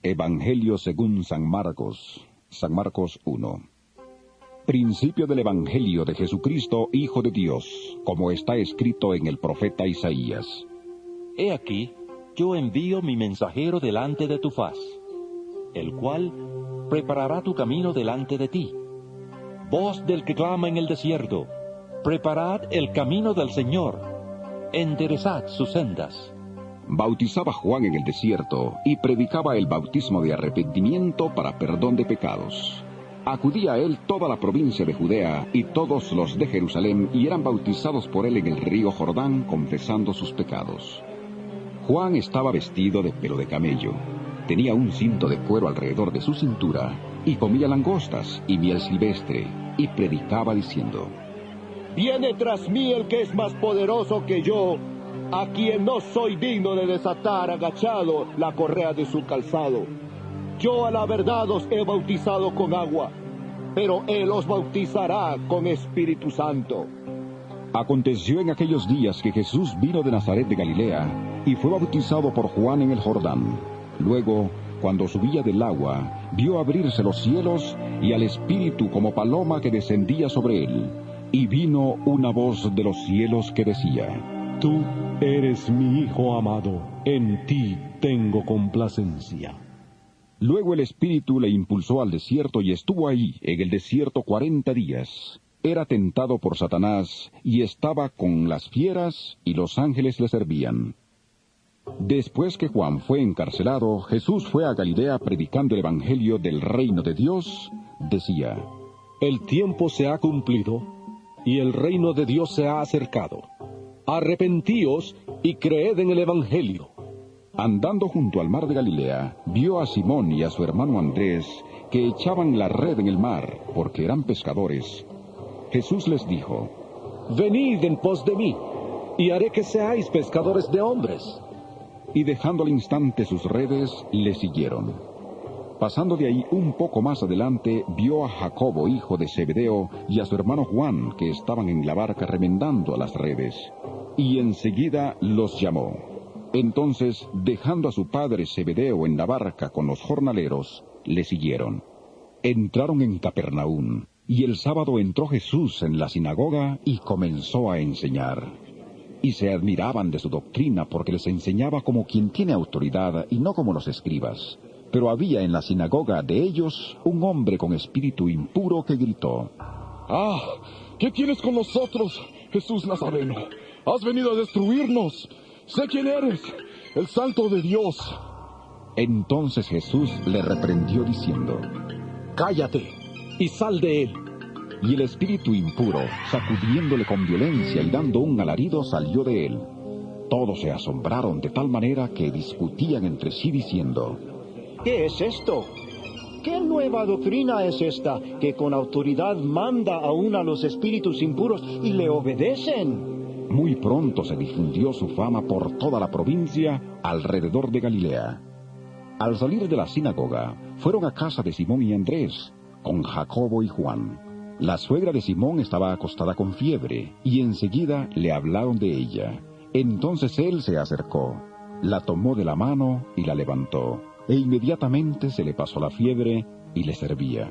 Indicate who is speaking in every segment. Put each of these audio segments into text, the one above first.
Speaker 1: Evangelio según San Marcos. San Marcos 1. Principio del Evangelio de Jesucristo, Hijo de Dios, como está escrito en el profeta Isaías.
Speaker 2: He aquí, yo envío mi mensajero delante de tu faz, el cual preparará tu camino delante de ti. Voz del que clama en el desierto, preparad el camino del Señor, enderezad sus sendas.
Speaker 1: Bautizaba Juan en el desierto y predicaba el bautismo de arrepentimiento para perdón de pecados. Acudía a él toda la provincia de Judea y todos los de Jerusalén, y eran bautizados por él en el río Jordán, confesando sus pecados. Juan estaba vestido de pelo de camello, tenía un cinto de cuero alrededor de su cintura, y comía langostas y miel silvestre, y predicaba diciendo:
Speaker 3: Viene tras mí el que es más poderoso que yo, a quien no soy digno de desatar agachado la correa de su calzado. Yo a la verdad os he bautizado con agua, pero él os bautizará con Espíritu Santo.
Speaker 1: Aconteció en aquellos días que Jesús vino de Nazaret de Galilea, y fue bautizado por Juan en el Jordán. Luego, cuando subía del agua, vio abrirse los cielos, y al Espíritu como paloma que descendía sobre él. Y vino una voz de los cielos que decía:
Speaker 4: Tú eres mi Hijo amado, en ti tengo complacencia.
Speaker 1: Luego el Espíritu le impulsó al desierto, y estuvo ahí en el desierto 40 días. Era tentado por Satanás, y estaba con las fieras, y los ángeles le servían. Después que Juan fue encarcelado, Jesús fue a Galilea predicando el Evangelio del reino de Dios. Decía:
Speaker 4: El tiempo se ha cumplido, y el reino de Dios se ha acercado. Arrepentíos y creed en el Evangelio.
Speaker 1: Andando junto al mar de Galilea, vio a Simón y a su hermano Andrés, que echaban la red en el mar, porque eran pescadores. Jesús les dijo:
Speaker 4: Venid en pos de mí, y haré que seáis pescadores de hombres.
Speaker 1: Y dejando al instante sus redes, le siguieron. Pasando de ahí un poco más adelante, vio a Jacobo, hijo de Zebedeo, y a su hermano Juan, que estaban en la barca remendando a las redes. Y enseguida los llamó. Entonces, dejando a su padre Zebedeo en la barca con los jornaleros, le siguieron. Entraron en Capernaum, y el sábado entró Jesús en la sinagoga y comenzó a enseñar. Y se admiraban de su doctrina, porque les enseñaba como quien tiene autoridad y no como los escribas. Pero había en la sinagoga de ellos un hombre con espíritu impuro que gritó:
Speaker 5: ¡Ah! ¿Qué tienes con nosotros, Jesús Nazareno? ¿Has venido a destruirnos? Sé quién eres, el Santo de Dios.
Speaker 1: Entonces Jesús le reprendió diciendo:
Speaker 4: Cállate y sal de él.
Speaker 1: Y el espíritu impuro, sacudiéndole con violencia y dando un alarido, salió de él. Todos se asombraron de tal manera que discutían entre sí diciendo:
Speaker 3: ¿Qué es esto? ¿Qué nueva doctrina es esta, que con autoridad manda aún a los espíritus impuros y le obedecen?
Speaker 1: Muy pronto se difundió su fama por toda la provincia alrededor de Galilea. Al salir de la sinagoga, fueron a casa de Simón y Andrés, con Jacobo y Juan. La suegra de Simón estaba acostada con fiebre, y enseguida le hablaron de ella. Entonces él se acercó, la tomó de la mano y la levantó, e inmediatamente se le pasó la fiebre y le servía.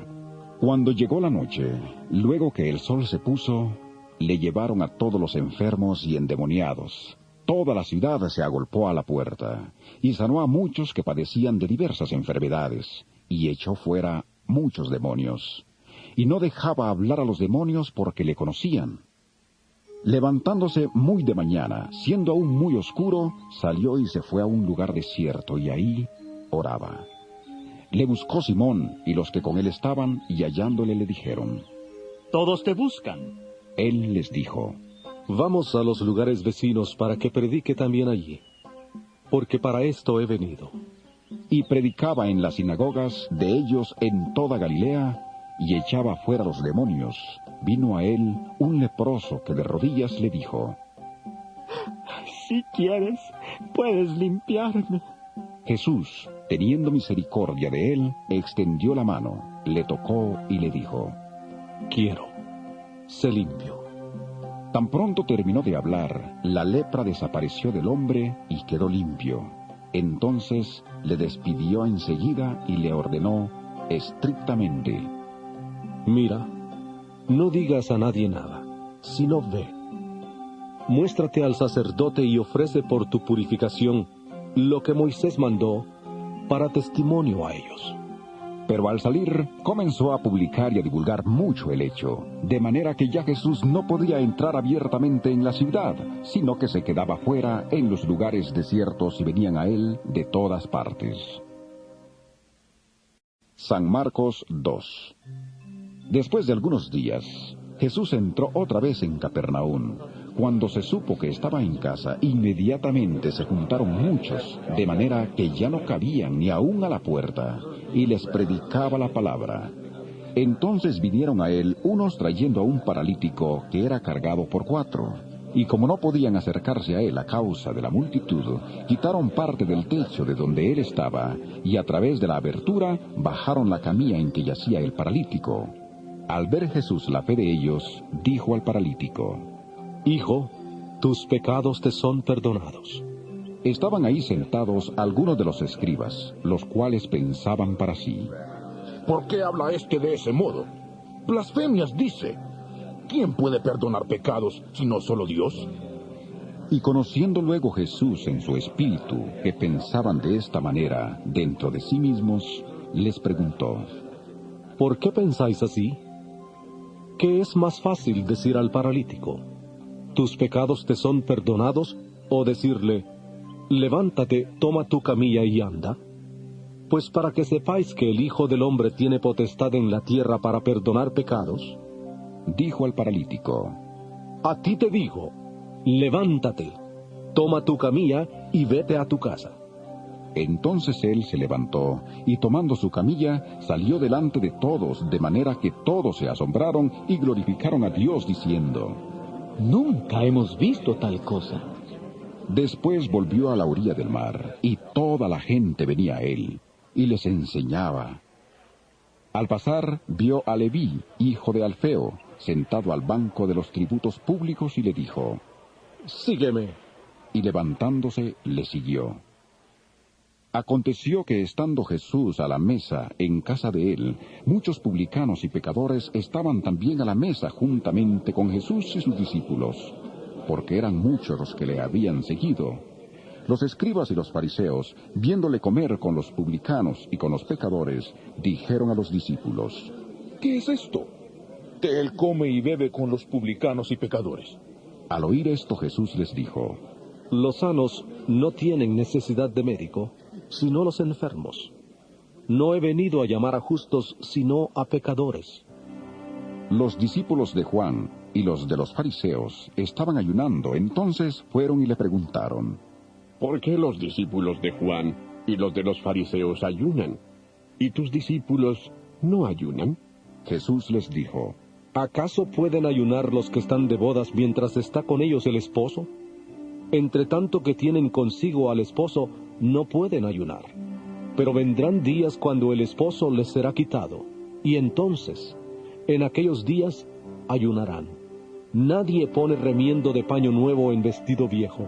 Speaker 1: Cuando llegó la noche, luego que el sol se puso, le llevaron a todos los enfermos y endemoniados. Toda la ciudad se agolpó a la puerta, y sanó a muchos que padecían de diversas enfermedades, y echó fuera muchos demonios. Y no dejaba hablar a los demonios porque le conocían. Levantándose muy de mañana, siendo aún muy oscuro, salió y se fue a un lugar desierto, y ahí oraba. Le buscó Simón y los que con él estaban, y hallándole le dijeron:
Speaker 6: Todos te buscan.
Speaker 1: Él les dijo:
Speaker 4: Vamos a los lugares vecinos para que predique también allí, porque para esto he venido.
Speaker 1: Y predicaba en las sinagogas de ellos en toda Galilea, y echaba fuera los demonios. Vino a él un leproso que de rodillas le dijo:
Speaker 6: Si quieres, puedes limpiarme.
Speaker 1: Jesús, teniendo misericordia de él, extendió la mano, le tocó y le dijo:
Speaker 4: Quiero, sé limpio.
Speaker 1: Tan pronto terminó de hablar, la lepra desapareció del hombre y quedó limpio. Entonces le despidió enseguida y le ordenó estrictamente:
Speaker 4: Mira, no digas a nadie nada, sino ve. Muéstrate al sacerdote y ofrece por tu purificación lo que Moisés mandó para testimonio a ellos.
Speaker 1: Pero al salir, comenzó a publicar y a divulgar mucho el hecho, de manera que ya Jesús no podía entrar abiertamente en la ciudad, sino que se quedaba fuera en los lugares desiertos y venían a él de todas partes. San Marcos 2. Después de algunos días, Jesús entró otra vez en Capernaum. Cuando se supo que estaba en casa, inmediatamente se juntaron muchos, de manera que ya no cabían ni aún a la puerta, y les predicaba la palabra. Entonces vinieron a él unos trayendo a un paralítico que era cargado por 4, y como no podían acercarse a él a causa de la multitud, quitaron parte del techo de donde él estaba, y a través de la abertura bajaron la camilla en que yacía el paralítico. Al ver Jesús la fe de ellos, dijo al paralítico:
Speaker 4: Hijo, tus pecados te son perdonados.
Speaker 1: Estaban ahí sentados algunos de los escribas, los cuales pensaban para sí:
Speaker 5: ¿Por qué habla este de ese modo? Blasfemias dice. ¿Quién puede perdonar pecados sino solo Dios?
Speaker 1: Y conociendo luego Jesús en su espíritu que pensaban de esta manera dentro de sí mismos, les preguntó:
Speaker 4: ¿Por qué pensáis así? ¿Qué es más fácil decir al paralítico: tus pecados te son perdonados, o decirle: levántate, toma tu camilla y anda? Pues para que sepáis que el Hijo del Hombre tiene potestad en la tierra para perdonar pecados,
Speaker 1: dijo al paralítico:
Speaker 4: a ti te digo, levántate, toma tu camilla y vete a tu casa.
Speaker 1: Entonces él se levantó, y tomando su camilla, salió delante de todos, de manera que todos se asombraron y glorificaron a Dios, diciendo:
Speaker 6: Nunca hemos visto tal cosa.
Speaker 1: Después volvió a la orilla del mar, y toda la gente venía a él, y les enseñaba. Al pasar, vio a Leví, hijo de Alfeo, sentado al banco de los tributos públicos, y le dijo:
Speaker 4: Sígueme.
Speaker 1: Y levantándose, le siguió. Aconteció que estando Jesús a la mesa en casa de él, muchos publicanos y pecadores estaban también a la mesa juntamente con Jesús y sus discípulos, porque eran muchos los que le habían seguido. Los escribas y los fariseos, viéndole comer con los publicanos y con los pecadores, dijeron a los discípulos:
Speaker 5: ¿Qué es esto? Que él come y bebe con los publicanos y pecadores.
Speaker 1: Al oír esto, Jesús les dijo:
Speaker 4: Los sanos no tienen necesidad de médico, sino los enfermos. No he venido a llamar a justos, sino a pecadores.
Speaker 1: Los discípulos de Juan y los de los fariseos estaban ayunando. Entonces fueron y le preguntaron:
Speaker 3: ¿Por qué los discípulos de Juan y los de los fariseos ayunan, y tus discípulos no ayunan?
Speaker 1: Jesús les dijo:
Speaker 4: ¿Acaso pueden ayunar los que están de bodas mientras está con ellos el esposo? Entre tanto que tienen consigo al esposo, no pueden ayunar. Pero vendrán días cuando el esposo les será quitado, y entonces, en aquellos días, ayunarán. Nadie pone remiendo de paño nuevo en vestido viejo.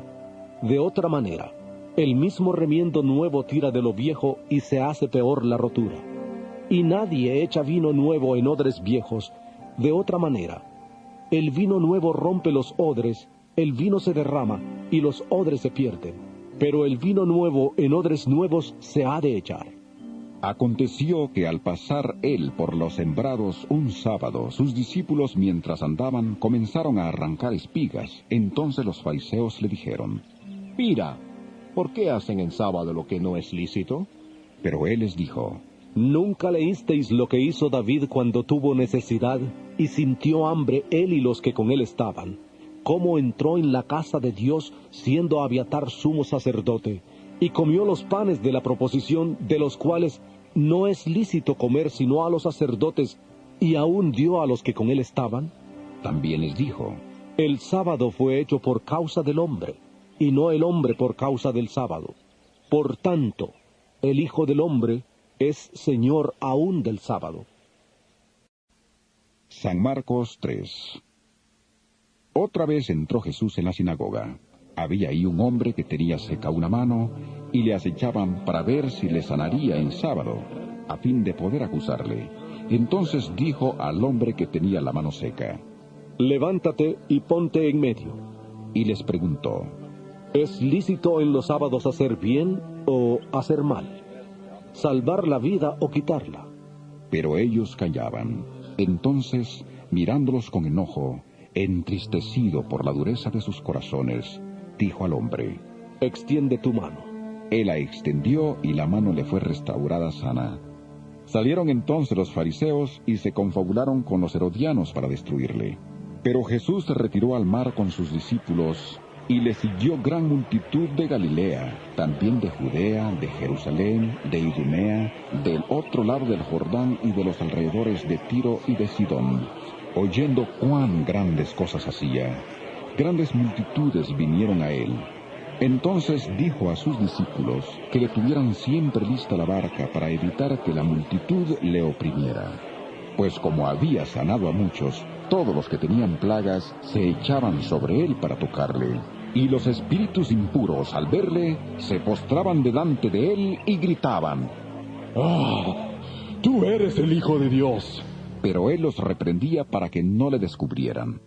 Speaker 4: De otra manera, el mismo remiendo nuevo tira de lo viejo y se hace peor la rotura. Y nadie echa vino nuevo en odres viejos. De otra manera, el vino nuevo rompe los odres, el vino se derrama y los odres se pierden. Pero el vino nuevo en odres nuevos se ha de echar.
Speaker 1: Aconteció que al pasar él por los sembrados un sábado, sus discípulos mientras andaban comenzaron a arrancar espigas. Entonces los fariseos le dijeron:
Speaker 3: Mira, ¿por qué hacen en sábado lo que no es lícito?
Speaker 1: Pero él les dijo:
Speaker 4: ¿Nunca leísteis lo que hizo David cuando tuvo necesidad y sintió hambre él y los que con él estaban? Cómo entró en la casa de Dios siendo Abiatar sumo sacerdote, y comió los panes de la proposición, de los cuales no es lícito comer sino a los sacerdotes, y aún dio a los que con él estaban.
Speaker 1: También les dijo:
Speaker 4: El sábado fue hecho por causa del hombre, y no el hombre por causa del sábado. Por tanto, el Hijo del Hombre es Señor aún del sábado.
Speaker 1: San Marcos 3. Otra vez entró Jesús en la sinagoga. Había ahí un hombre que tenía seca una mano, y le acechaban para ver si le sanaría en sábado, a fin de poder acusarle. Entonces dijo al hombre que tenía la mano seca:
Speaker 4: Levántate y ponte en medio.
Speaker 1: Y les preguntó:
Speaker 4: ¿Es lícito en los sábados hacer bien o hacer mal? ¿Salvar la vida o quitarla?
Speaker 1: Pero ellos callaban. Entonces, mirándolos con enojo, entristecido por la dureza de sus corazones, dijo al hombre:
Speaker 4: Extiende tu mano.
Speaker 1: Él la extendió y la mano le fue restaurada sana. Salieron entonces los fariseos y se confabularon con los herodianos para destruirle. Pero Jesús se retiró al mar con sus discípulos, y le siguió gran multitud de Galilea, también de Judea, de Jerusalén, de Idumea, del otro lado del Jordán y de los alrededores de Tiro y de Sidón, oyendo cuán grandes cosas hacía. Grandes multitudes vinieron a él. Entonces dijo a sus discípulos que le tuvieran siempre lista la barca para evitar que la multitud le oprimiera. Pues como había sanado a muchos, todos los que tenían plagas se echaban sobre él para tocarle. Y los espíritus impuros, al verle, se postraban delante de él y gritaban:
Speaker 5: ¡Ah! ¡Tú eres el Hijo de Dios!
Speaker 1: Pero él los reprendía para que no le descubrieran.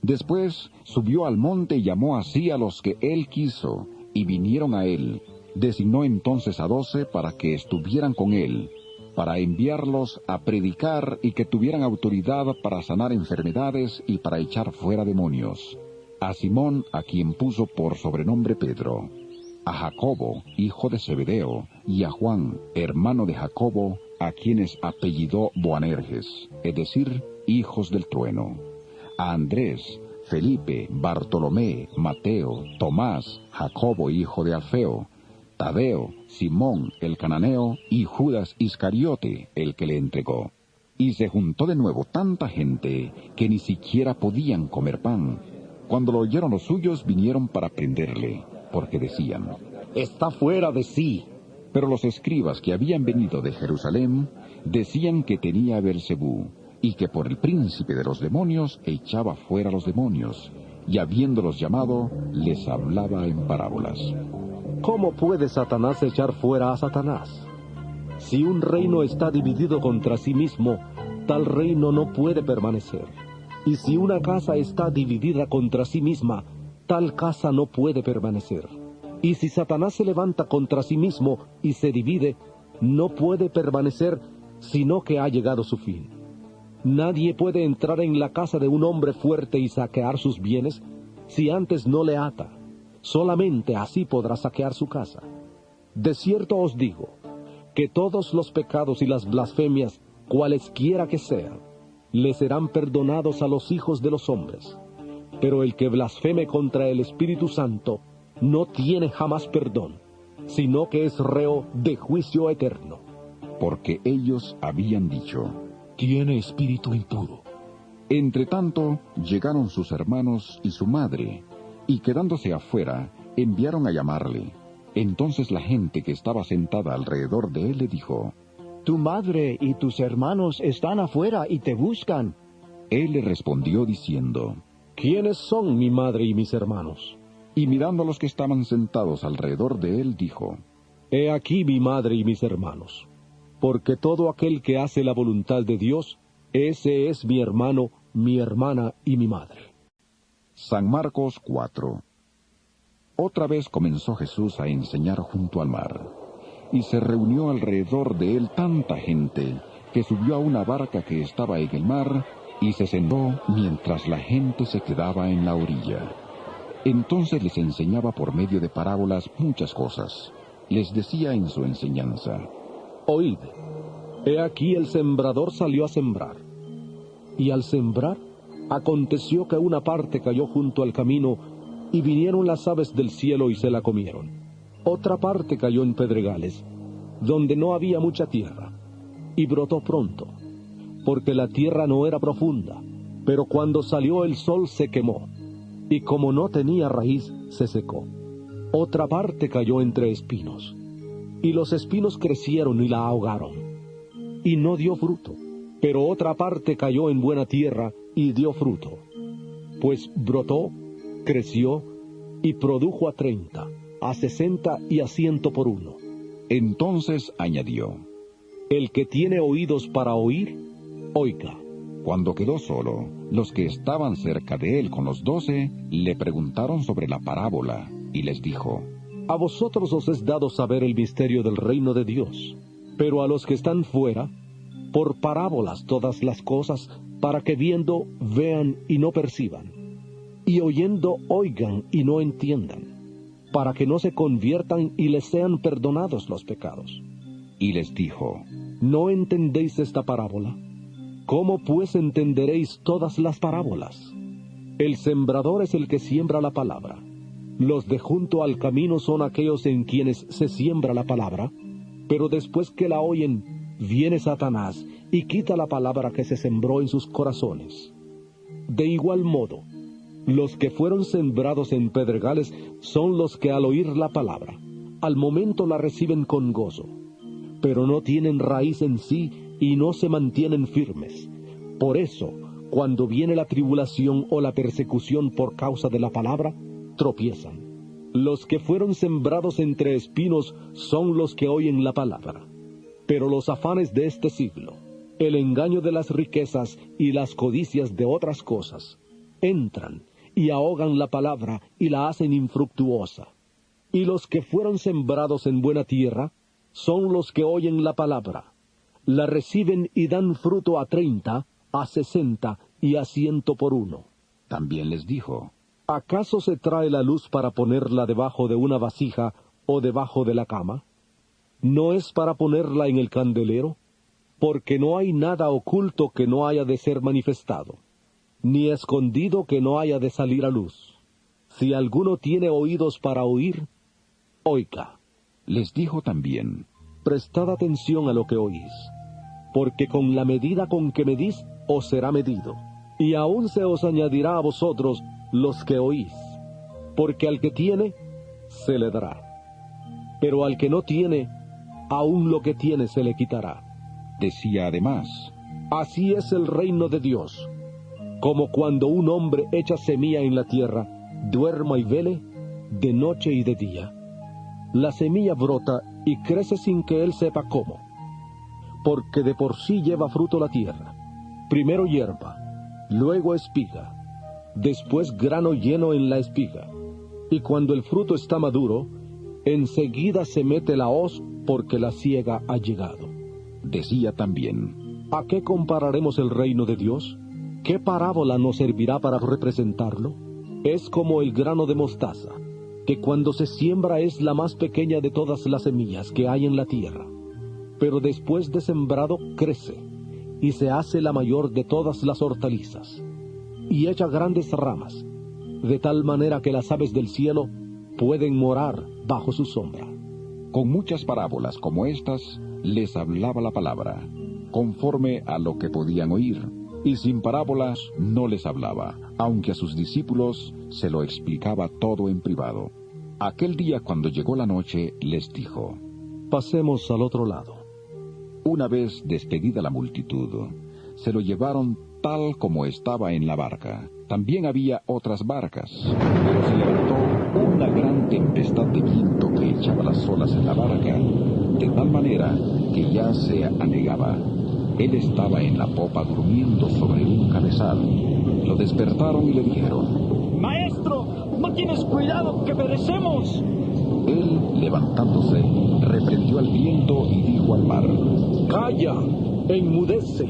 Speaker 1: Después subió al monte y llamó así a los que él quiso, y vinieron a él. Designó entonces a 12 para que estuvieran con él, para enviarlos a predicar y que tuvieran autoridad para sanar enfermedades y para echar fuera demonios. A Simón, a quien puso por sobrenombre Pedro, a Jacobo, hijo de Zebedeo, y a Juan, hermano de Jacobo, a quienes apellidó Boanerges, es decir, hijos del trueno, a Andrés, Felipe, Bartolomé, Mateo, Tomás, Jacobo, hijo de Alfeo, Tadeo, Simón el cananeo y Judas Iscariote, el que le entregó. Y se juntó de nuevo tanta gente que ni siquiera podían comer pan. Cuando lo oyeron los suyos, vinieron para prenderle, porque decían:
Speaker 4: Está fuera de sí.
Speaker 1: Pero los escribas que habían venido de Jerusalén decían que tenía Beelzebú, y que por el príncipe de los demonios echaba fuera los demonios, y habiéndolos llamado, les hablaba en parábolas.
Speaker 4: ¿Cómo puede Satanás echar fuera a Satanás? Si un reino está dividido contra sí mismo, tal reino no puede permanecer. Y si una casa está dividida contra sí misma, tal casa no puede permanecer. Y si Satanás se levanta contra sí mismo y se divide, no puede permanecer, sino que ha llegado su fin. Nadie puede entrar en la casa de un hombre fuerte y saquear sus bienes si antes no le ata. Solamente así podrá saquear su casa. De cierto os digo, que todos los pecados y las blasfemias, cualesquiera que sean, le serán perdonados a los hijos de los hombres. Pero el que blasfeme contra el Espíritu Santo no tiene jamás perdón, sino que es reo de juicio eterno.
Speaker 1: Porque ellos habían dicho:
Speaker 5: Tiene espíritu impuro.
Speaker 1: Entretanto, llegaron sus hermanos y su madre, y quedándose afuera, enviaron a llamarle. Entonces la gente que estaba sentada alrededor de él le dijo:
Speaker 7: Tu madre y tus hermanos están afuera y te buscan.
Speaker 1: Él le respondió diciendo:
Speaker 4: ¿Quiénes son mi madre y mis hermanos?
Speaker 1: Y mirando a los que estaban sentados alrededor de él, dijo:
Speaker 4: He aquí mi madre y mis hermanos. Porque todo aquel que hace la voluntad de Dios, ese es mi hermano, mi hermana y mi madre.
Speaker 1: San Marcos 4. Otra vez comenzó Jesús a enseñar junto al mar, y se reunió alrededor de él tanta gente, que subió a una barca que estaba en el mar, y se sentó mientras la gente se quedaba en la orilla. Entonces les enseñaba por medio de parábolas muchas cosas. Les decía en su enseñanza:
Speaker 4: Oíd, he aquí el sembrador salió a sembrar. Y al sembrar, aconteció que una parte cayó junto al camino, y vinieron las aves del cielo y se la comieron. Otra parte cayó en pedregales, donde no había mucha tierra, y brotó pronto, porque la tierra no era profunda, pero cuando salió el sol se quemó, y como no tenía raíz, se secó. Otra parte cayó entre espinos, y los espinos crecieron y la ahogaron, y no dio fruto. Pero otra parte cayó en buena tierra y dio fruto, pues brotó, creció y produjo a 30, a 60 y a 100 por uno.
Speaker 1: Entonces añadió:
Speaker 4: El que tiene oídos para oír, oiga.
Speaker 1: Cuando quedó solo, los que estaban cerca de él con los 12 le preguntaron sobre la parábola, y les dijo:
Speaker 4: A vosotros os es dado saber el misterio del reino de Dios, pero a los que están fuera, por parábolas todas las cosas, para que viendo vean y no perciban, y oyendo oigan y no entiendan, para que no se conviertan y les sean perdonados los pecados.
Speaker 1: Y les dijo:
Speaker 4: ¿No entendéis esta parábola? ¿Cómo pues entenderéis todas las parábolas? El sembrador es el que siembra la palabra. Los de junto al camino son aquellos en quienes se siembra la palabra, pero después que la oyen, viene Satanás y quita la palabra que se sembró en sus corazones. De igual modo, los que fueron sembrados en pedregales son los que al oír la palabra, al momento la reciben con gozo, pero no tienen raíz en sí y no se mantienen firmes. Por eso, cuando viene la tribulación o la persecución por causa de la palabra, tropiezan. Los que fueron sembrados entre espinos son los que oyen la palabra. Pero los afanes de este siglo, el engaño de las riquezas y las codicias de otras cosas, entran y ahogan la palabra y la hacen infructuosa. Y los que fueron sembrados en buena tierra son los que oyen la palabra, la reciben y dan fruto a 30, a 60 y a 100 por uno.
Speaker 1: También les dijo:
Speaker 4: ¿Acaso se trae la luz para ponerla debajo de una vasija o debajo de la cama? ¿No es para ponerla en el candelero? Porque no hay nada oculto que no haya de ser manifestado, ni escondido que no haya de salir a luz. Si alguno tiene oídos para oír, oiga.
Speaker 1: Les dijo también:
Speaker 4: Prestad atención a lo que oís, porque con la medida con que medís os será medido, y aún se os añadirá a vosotros los que oís, porque al que tiene, se le dará, pero al que no tiene, aún lo que tiene se le quitará.
Speaker 1: Decía además:
Speaker 4: Así es el reino de Dios, como cuando un hombre echa semilla en la tierra, duerma y vele, de noche y de día. La semilla brota y crece sin que él sepa cómo, porque de por sí lleva fruto la tierra, primero hierba, luego espiga, después grano lleno en la espiga, y cuando el fruto está maduro, enseguida se mete la hoz, porque la siega ha llegado.
Speaker 1: Decía también:
Speaker 4: ¿A qué compararemos el reino de Dios? ¿Qué parábola nos servirá para representarlo? Es como el grano de mostaza, que cuando se siembra es la más pequeña de todas las semillas que hay en la tierra, pero después de sembrado crece, y se hace la mayor de todas las hortalizas, y echa grandes ramas, de tal manera que las aves del cielo pueden morar bajo su sombra.
Speaker 1: Con muchas parábolas como estas les hablaba la palabra, conforme a lo que podían oír, y sin parábolas no les hablaba, aunque a sus discípulos se lo explicaba todo en privado. Aquel día, cuando llegó la noche, les dijo:
Speaker 4: Pasemos al otro lado.
Speaker 1: Una vez despedida la multitud, se lo llevaron tal como estaba en la barca. También había otras barcas, pero se levantó una gran tempestad de viento que echaba las olas en la barca, de tal manera que ya se anegaba. Él estaba en la popa durmiendo sobre un cabezal. Lo despertaron y le dijeron:
Speaker 6: ¡Maestro! ¡No tienes cuidado, que perecemos!
Speaker 1: Él, levantándose, reprendió al viento y dijo al mar:
Speaker 4: ¡Calla! ¡Enmudece!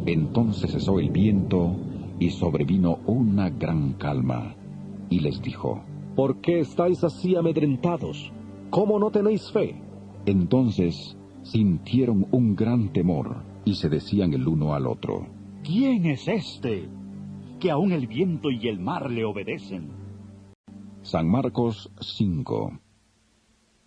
Speaker 1: Entonces cesó el viento y sobrevino una gran calma. Y les dijo:
Speaker 4: ¿Por qué estáis así amedrentados? ¿Cómo no tenéis fe?
Speaker 1: Entonces sintieron un gran temor y se decían el uno al otro:
Speaker 8: ¿Quién es este, que aún el viento y el mar le obedecen?
Speaker 1: San Marcos 5.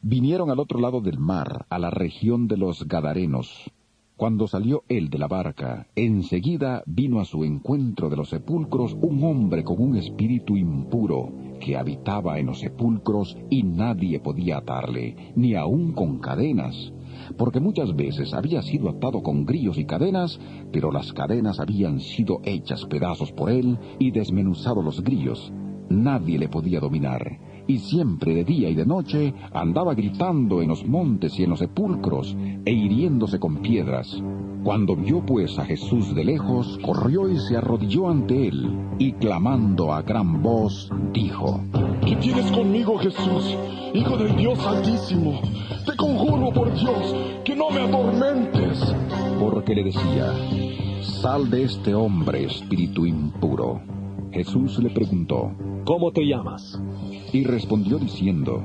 Speaker 1: Vinieron al otro lado del mar, a la región de los Gadarenos. Cuando salió él de la barca, enseguida vino a su encuentro de los sepulcros un hombre con un espíritu impuro, que habitaba en los sepulcros y nadie podía atarle, ni aun con cadenas, porque muchas veces había sido atado con grillos y cadenas, pero las cadenas habían sido hechas pedazos por él y desmenuzado los grillos. Nadie le podía dominar, y siempre de día y de noche andaba gritando en los montes y en los sepulcros, e hiriéndose con piedras. Cuando vio pues a Jesús de lejos, corrió y se arrodilló ante él, y clamando a gran voz, dijo:
Speaker 5: ¿Qué tienes conmigo, Jesús, Hijo del Dios Altísimo? Te conjuro por Dios, que no me atormentes.
Speaker 1: Porque le decía: sal de este hombre, espíritu impuro. Jesús le preguntó:
Speaker 4: ¿Cómo te llamas?
Speaker 1: Y respondió diciendo: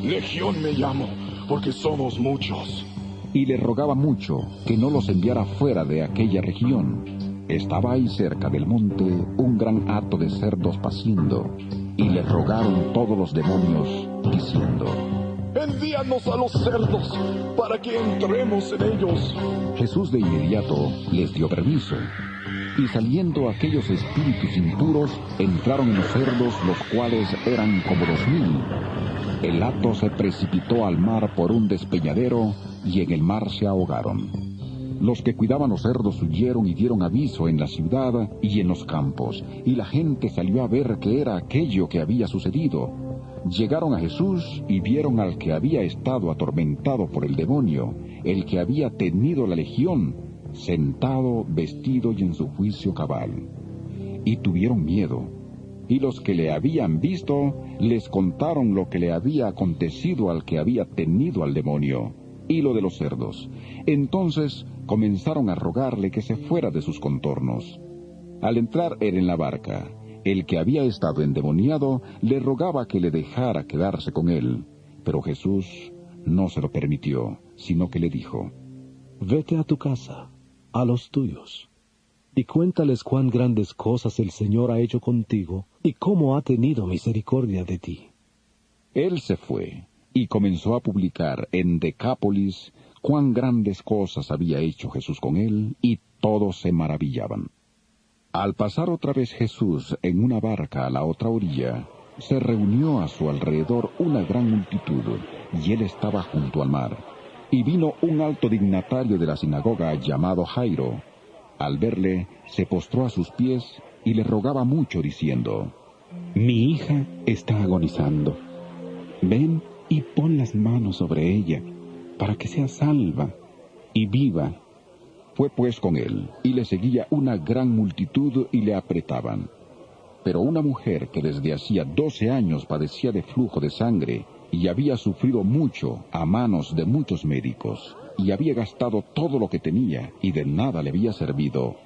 Speaker 5: Legión me llamo, porque somos muchos.
Speaker 1: Y le rogaba mucho que no los enviara fuera de aquella región. Estaba ahí cerca del monte un gran hato de cerdos paciendo, y le rogaron todos los demonios, diciendo:
Speaker 5: Envíanos a los cerdos, para que entremos en ellos.
Speaker 1: Jesús de inmediato les dio permiso, y saliendo aquellos espíritus impuros, entraron en los cerdos, los cuales eran como 2000. El hato se precipitó al mar por un despeñadero, y en el mar se ahogaron. Los que cuidaban los cerdos huyeron y dieron aviso en la ciudad y en los campos, y la gente salió a ver qué era aquello que había sucedido. Llegaron a Jesús y vieron al que había estado atormentado por el demonio, el que había tenido la legión, sentado, vestido y en su juicio cabal. Y tuvieron miedo. Y los que le habían visto les contaron lo que le había acontecido al que había tenido al demonio, y lo de los cerdos. Entonces comenzaron a rogarle que se fuera de sus contornos. Al entrar él en la barca, el que había estado endemoniado le rogaba que le dejara quedarse con él, pero Jesús no se lo permitió, sino que le dijo:
Speaker 4: Vete a tu casa, a los tuyos, y cuéntales cuán grandes cosas el Señor ha hecho contigo, y cómo ha tenido misericordia de ti.
Speaker 1: Él se fue, y comenzó a publicar en Decápolis cuán grandes cosas había hecho Jesús con él, y todos se maravillaban. Al pasar otra vez Jesús en una barca a la otra orilla, se reunió a su alrededor una gran multitud, y él estaba junto al mar. Y vino un alto dignatario de la sinagoga llamado Jairo. Al verle, se postró a sus pies y le rogaba mucho, diciendo:
Speaker 9: Mi hija está agonizando. Ven y pon las manos sobre ella, para que sea salva y viva.
Speaker 1: Fue pues con él, y le seguía una gran multitud y le apretaban. Pero una mujer que desde hacía 12 años padecía de flujo de sangre, y había sufrido mucho a manos de muchos médicos, y había gastado todo lo que tenía, y de nada le había servido.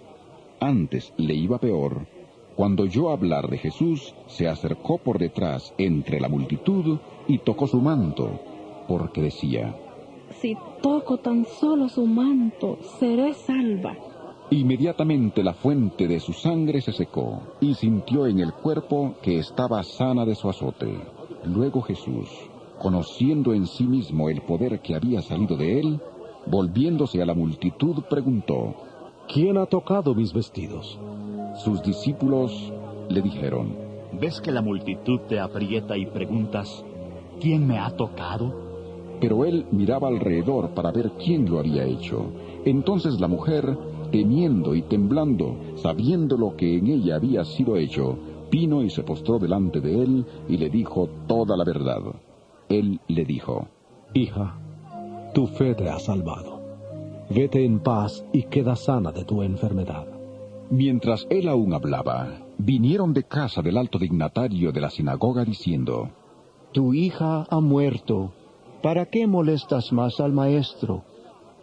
Speaker 1: Antes le iba peor. Cuando oyó hablar de Jesús, se acercó por detrás entre la multitud, y tocó su manto, porque decía:
Speaker 10: Si toco tan solo su manto, seré salva.
Speaker 1: Inmediatamente la fuente de su sangre se secó, y sintió en el cuerpo que estaba sana de su azote. Luego Jesús, conociendo en sí mismo el poder que había salido de él, volviéndose a la multitud, preguntó:
Speaker 4: ¿Quién ha tocado mis vestidos?
Speaker 1: Sus discípulos le dijeron:
Speaker 8: ¿Ves que la multitud te aprieta y preguntas: ¿quién me ha tocado?
Speaker 1: Pero él miraba alrededor para ver quién lo había hecho. Entonces la mujer, temiendo y temblando, sabiendo lo que en ella había sido hecho, vino y se postró delante de él y le dijo toda la verdad. Él le dijo:
Speaker 4: Hija, tu fe te ha salvado. Vete en paz y queda sana de tu enfermedad.
Speaker 1: Mientras él aún hablaba, vinieron de casa del alto dignatario de la sinagoga diciendo:
Speaker 7: Tu hija ha muerto. ¿Para qué molestas más al maestro?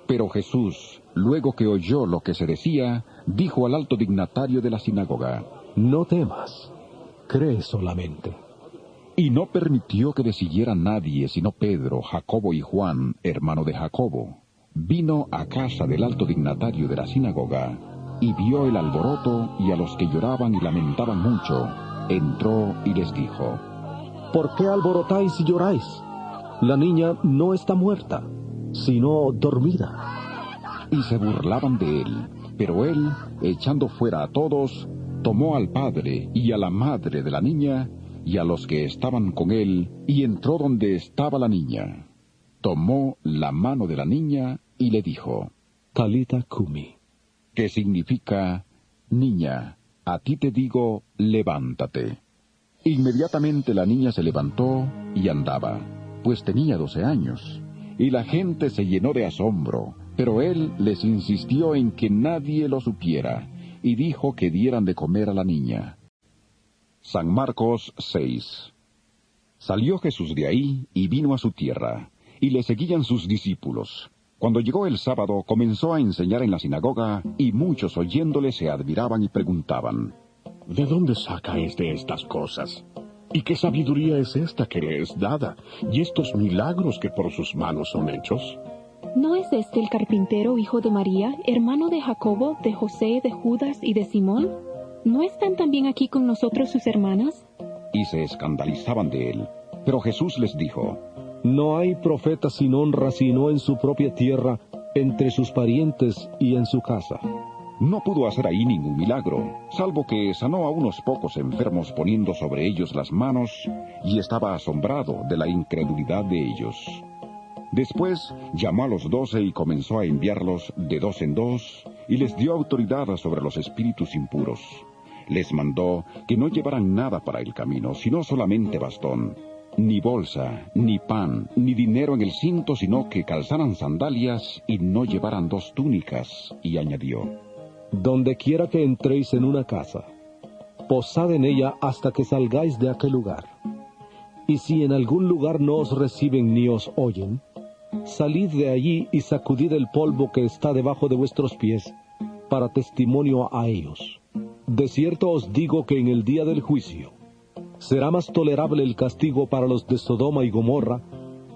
Speaker 1: Pero Jesús, luego que oyó lo que se decía, dijo al alto dignatario de la sinagoga:
Speaker 4: No temas, cree solamente.
Speaker 1: Y no permitió que le siguiera nadie sino Pedro, Jacobo y Juan, hermano de Jacobo. Vino a casa del alto dignatario de la sinagoga, y vio el alboroto y a los que lloraban y lamentaban mucho. Entró y les dijo:
Speaker 4: ¿Por qué alborotáis y lloráis? La niña no está muerta, sino dormida.
Speaker 1: Y se burlaban de él. Pero él, echando fuera a todos, tomó al padre y a la madre de la niña, y a los que estaban con él, y entró donde estaba la niña. Tomó la mano de la niña y le dijo:
Speaker 4: Talita cumi,
Speaker 1: que significa: Niña, a ti te digo, levántate. Inmediatamente la niña se levantó y andaba, pues tenía 12 años, y la gente se llenó de asombro, pero él les insistió en que nadie lo supiera, y dijo que dieran de comer a la niña. San Marcos 6. Salió Jesús de ahí y vino a su tierra, y le seguían sus discípulos. Cuando llegó el sábado, comenzó a enseñar en la sinagoga, y muchos oyéndole se admiraban y preguntaban:
Speaker 3: ¿De dónde saca estas cosas? ¿Y qué sabiduría es esta que le es dada? ¿Y estos milagros que por sus manos son hechos?
Speaker 10: ¿No es este el carpintero, hijo de María, hermano de Jacobo, de José, de Judas y de Simón? ¿No están también aquí con nosotros sus hermanas?
Speaker 1: Y se escandalizaban de él. Pero Jesús les dijo:
Speaker 4: No hay profeta sin honra sino en su propia tierra, entre sus parientes y en su casa.
Speaker 1: No pudo hacer ahí ningún milagro, salvo que sanó a unos pocos enfermos poniendo sobre ellos las manos, y estaba asombrado de la incredulidad de ellos. Después llamó a los 12 y comenzó a enviarlos de 2 en 2, y les dio autoridad sobre los espíritus impuros. Les mandó que no llevaran nada para el camino, sino solamente bastón, ni bolsa, ni pan, ni dinero en el cinto, sino que calzaran sandalias y no llevaran 2 túnicas, y añadió:
Speaker 4: Donde quiera que entréis en una casa, posad en ella hasta que salgáis de aquel lugar. Y si en algún lugar no os reciben ni os oyen, salid de allí y sacudid el polvo que está debajo de vuestros pies, para testimonio a ellos. De cierto os digo que en el día del juicio será más tolerable el castigo para los de Sodoma y Gomorra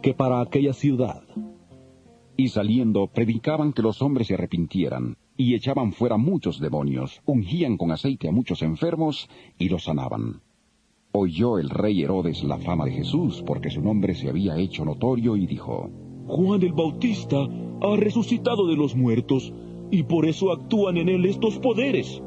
Speaker 4: que para aquella ciudad.
Speaker 1: Y saliendo, predicaban que los hombres se arrepintieran, y echaban fuera muchos demonios, ungían con aceite a muchos enfermos, y los sanaban. Oyó el rey Herodes la fama de Jesús, porque su nombre se había hecho notorio, y dijo:
Speaker 11: Juan el Bautista ha resucitado de los muertos, y por eso actúan en él estos poderes.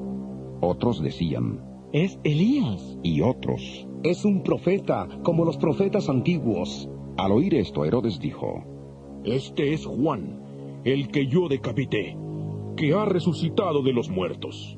Speaker 1: Otros decían:
Speaker 6: Es Elías.
Speaker 1: Y otros:
Speaker 12: Es un profeta, como los profetas antiguos.
Speaker 1: Al oír esto, Herodes dijo:
Speaker 11: Este es Juan, el que yo decapité, que ha resucitado de los muertos.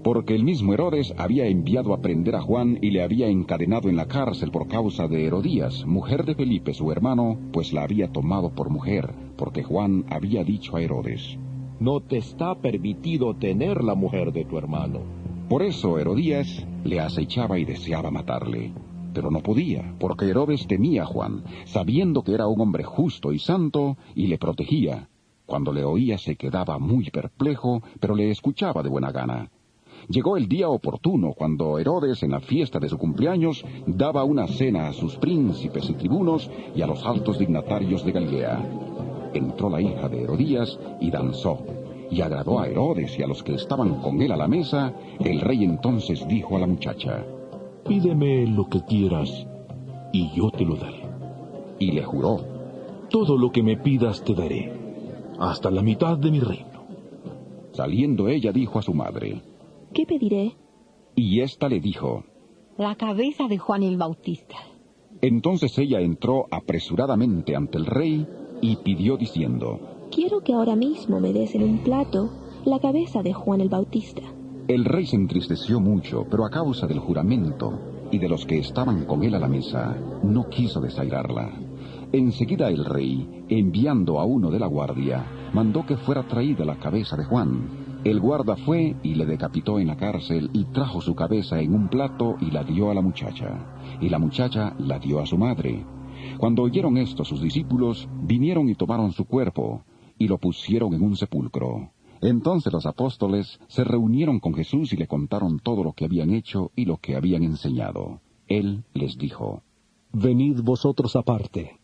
Speaker 1: Porque el mismo Herodes había enviado a prender a Juan y le había encadenado en la cárcel por causa de Herodías, mujer de Felipe su hermano, pues la había tomado por mujer, porque Juan había dicho a Herodes:
Speaker 3: No te está permitido tener la mujer de tu hermano.
Speaker 1: Por eso Herodías le acechaba y deseaba matarle. Pero no podía, porque Herodes temía a Juan, sabiendo que era un hombre justo y santo, y le protegía. Cuando le oía se quedaba muy perplejo, pero le escuchaba de buena gana. Llegó el día oportuno, cuando Herodes, en la fiesta de su cumpleaños, daba una cena a sus príncipes y tribunos y a los altos dignatarios de Galilea. Entró la hija de Herodías y danzó, y agradó a Herodes y a los que estaban con él a la mesa. El rey entonces dijo a la muchacha:
Speaker 11: Pídeme lo que quieras, y yo te lo daré.
Speaker 1: Y le juró:
Speaker 11: Todo lo que me pidas te daré, hasta la mitad de mi reino.
Speaker 1: Saliendo ella dijo a su madre:
Speaker 10: ¿Qué pediré?
Speaker 1: Y ésta le dijo:
Speaker 13: La cabeza de Juan el Bautista.
Speaker 1: Entonces ella entró apresuradamente ante el rey y pidió diciendo:
Speaker 10: Quiero que ahora mismo me des en un plato la cabeza de Juan el Bautista.
Speaker 1: El rey se entristeció mucho, pero a causa del juramento y de los que estaban con él a la mesa, no quiso desairarla. Enseguida el rey, enviando a uno de la guardia, mandó que fuera traída la cabeza de Juan. El guarda fue y le decapitó en la cárcel, y trajo su cabeza en un plato y la dio a la muchacha. Y la muchacha la dio a su madre. Cuando oyeron esto sus discípulos, vinieron y tomaron su cuerpo, y lo pusieron en un sepulcro. Entonces los apóstoles se reunieron con Jesús y le contaron todo lo que habían hecho y lo que habían enseñado. Él les dijo:
Speaker 4: Venid vosotros aparte,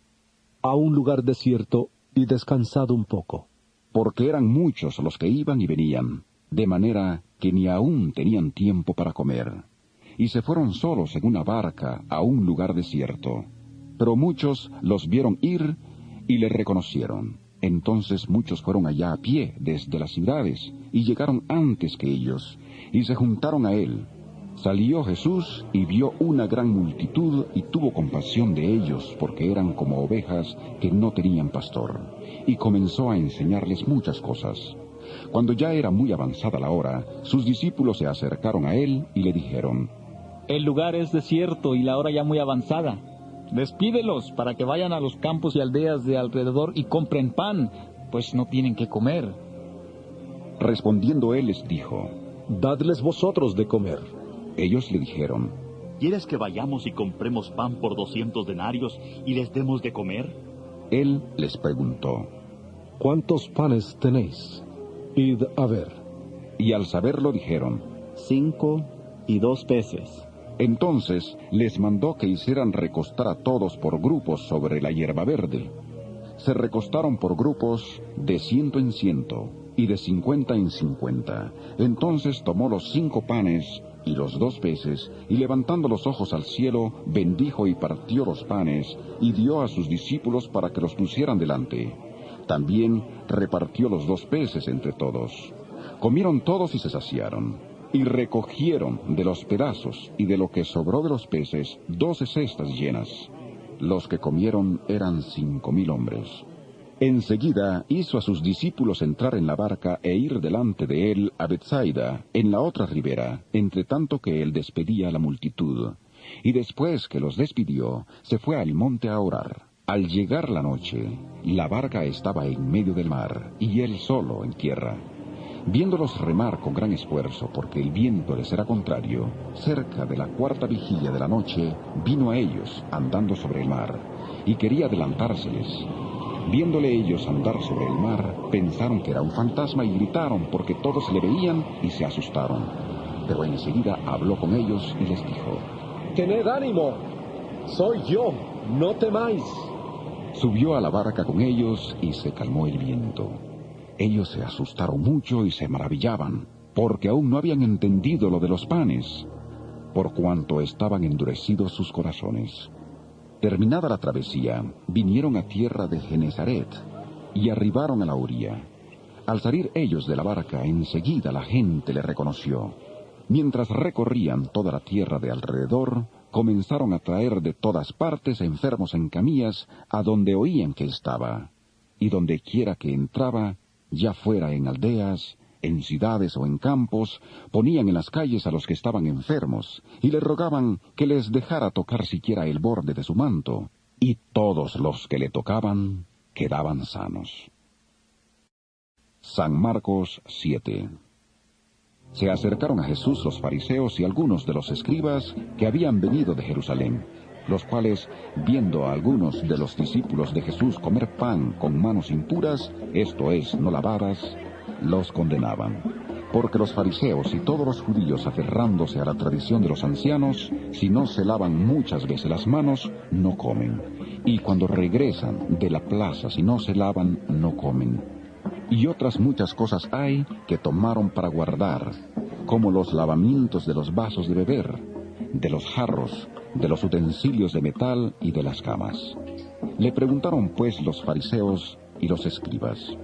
Speaker 4: a un lugar desierto, y descansad un poco.
Speaker 1: Porque eran muchos los que iban y venían, de manera que ni aún tenían tiempo para comer. Y se fueron solos en una barca a un lugar desierto. Pero muchos los vieron ir y le reconocieron. Entonces muchos fueron allá a pie desde las ciudades, y llegaron antes que ellos, y se juntaron a él. Salió Jesús y vio una gran multitud, y tuvo compasión de ellos, porque eran como ovejas que no tenían pastor, y comenzó a enseñarles muchas cosas. Cuando ya era muy avanzada la hora, sus discípulos se acercaron a él y le dijeron:
Speaker 6: El lugar es desierto y la hora ya muy avanzada. Despídelos para que vayan a los campos y aldeas de alrededor y compren pan, pues no tienen que comer.
Speaker 1: Respondiendo él les dijo:
Speaker 4: Dadles vosotros de comer.
Speaker 1: Ellos le dijeron:
Speaker 8: ¿Quieres que vayamos y compremos pan por 200 denarios y les demos de comer?
Speaker 1: Él les preguntó:
Speaker 4: ¿Cuántos panes tenéis? Id a ver.
Speaker 1: Y al saberlo dijeron:
Speaker 14: 5 y 2 peces.
Speaker 1: Entonces les mandó que hicieran recostar a todos por grupos sobre la hierba verde. Se recostaron por grupos de 100 en 100 y de 50 en 50. Entonces tomó los 5 panes y los 2 peces, y levantando los ojos al cielo, bendijo y partió los panes, y dio a sus discípulos para que los pusieran delante. También repartió los 2 peces entre todos. Comieron todos y se saciaron. Y recogieron de los pedazos y de lo que sobró de los peces 12 cestas llenas. Los que comieron eran 5,000 hombres. Enseguida hizo a sus discípulos entrar en la barca e ir delante de él a Betsaida, en la otra ribera, entre tanto que él despedía a la multitud. Y después que los despidió, se fue al monte a orar. Al llegar la noche, la barca estaba en medio del mar, y él solo en tierra. Viéndolos remar con gran esfuerzo, porque el viento les era contrario, cerca de la 4ª vigilia de la noche, vino a ellos, andando sobre el mar, y quería adelantárseles. Viéndole ellos andar sobre el mar, pensaron que era un fantasma y gritaron, porque todos le veían y se asustaron. Pero enseguida habló con ellos y les dijo:
Speaker 4: Tened ánimo, soy yo, no temáis.
Speaker 1: Subió a la barca con ellos y se calmó el viento. Ellos se asustaron mucho y se maravillaban, porque aún no habían entendido lo de los panes, por cuanto estaban endurecidos sus corazones. Terminada la travesía, vinieron a tierra de Genesaret, y arribaron a la orilla. Al salir ellos de la barca, enseguida la gente le reconoció. Mientras recorrían toda la tierra de alrededor, comenzaron a traer de todas partes enfermos en camillas a donde oían que estaba, y donde quiera que entraba, ya fuera en aldeas, en ciudades o en campos, ponían en las calles a los que estaban enfermos, y le rogaban que les dejara tocar siquiera el borde de su manto, y todos los que le tocaban quedaban sanos. San Marcos 7. Se acercaron a Jesús los fariseos y algunos de los escribas que habían venido de Jerusalén, los cuales, viendo a algunos de los discípulos de Jesús comer pan con manos impuras, esto es, no lavadas, los condenaban. Porque los fariseos y todos los judíos, aferrándose a la tradición de los ancianos, si no se lavan muchas veces las manos, no comen. Y cuando regresan de la plaza, si no se lavan, no comen. Y otras muchas cosas hay que tomaron para guardar, como los lavamientos de los vasos de beber, de los jarros, de los utensilios de metal y de las camas. Le preguntaron pues los fariseos y los escribas: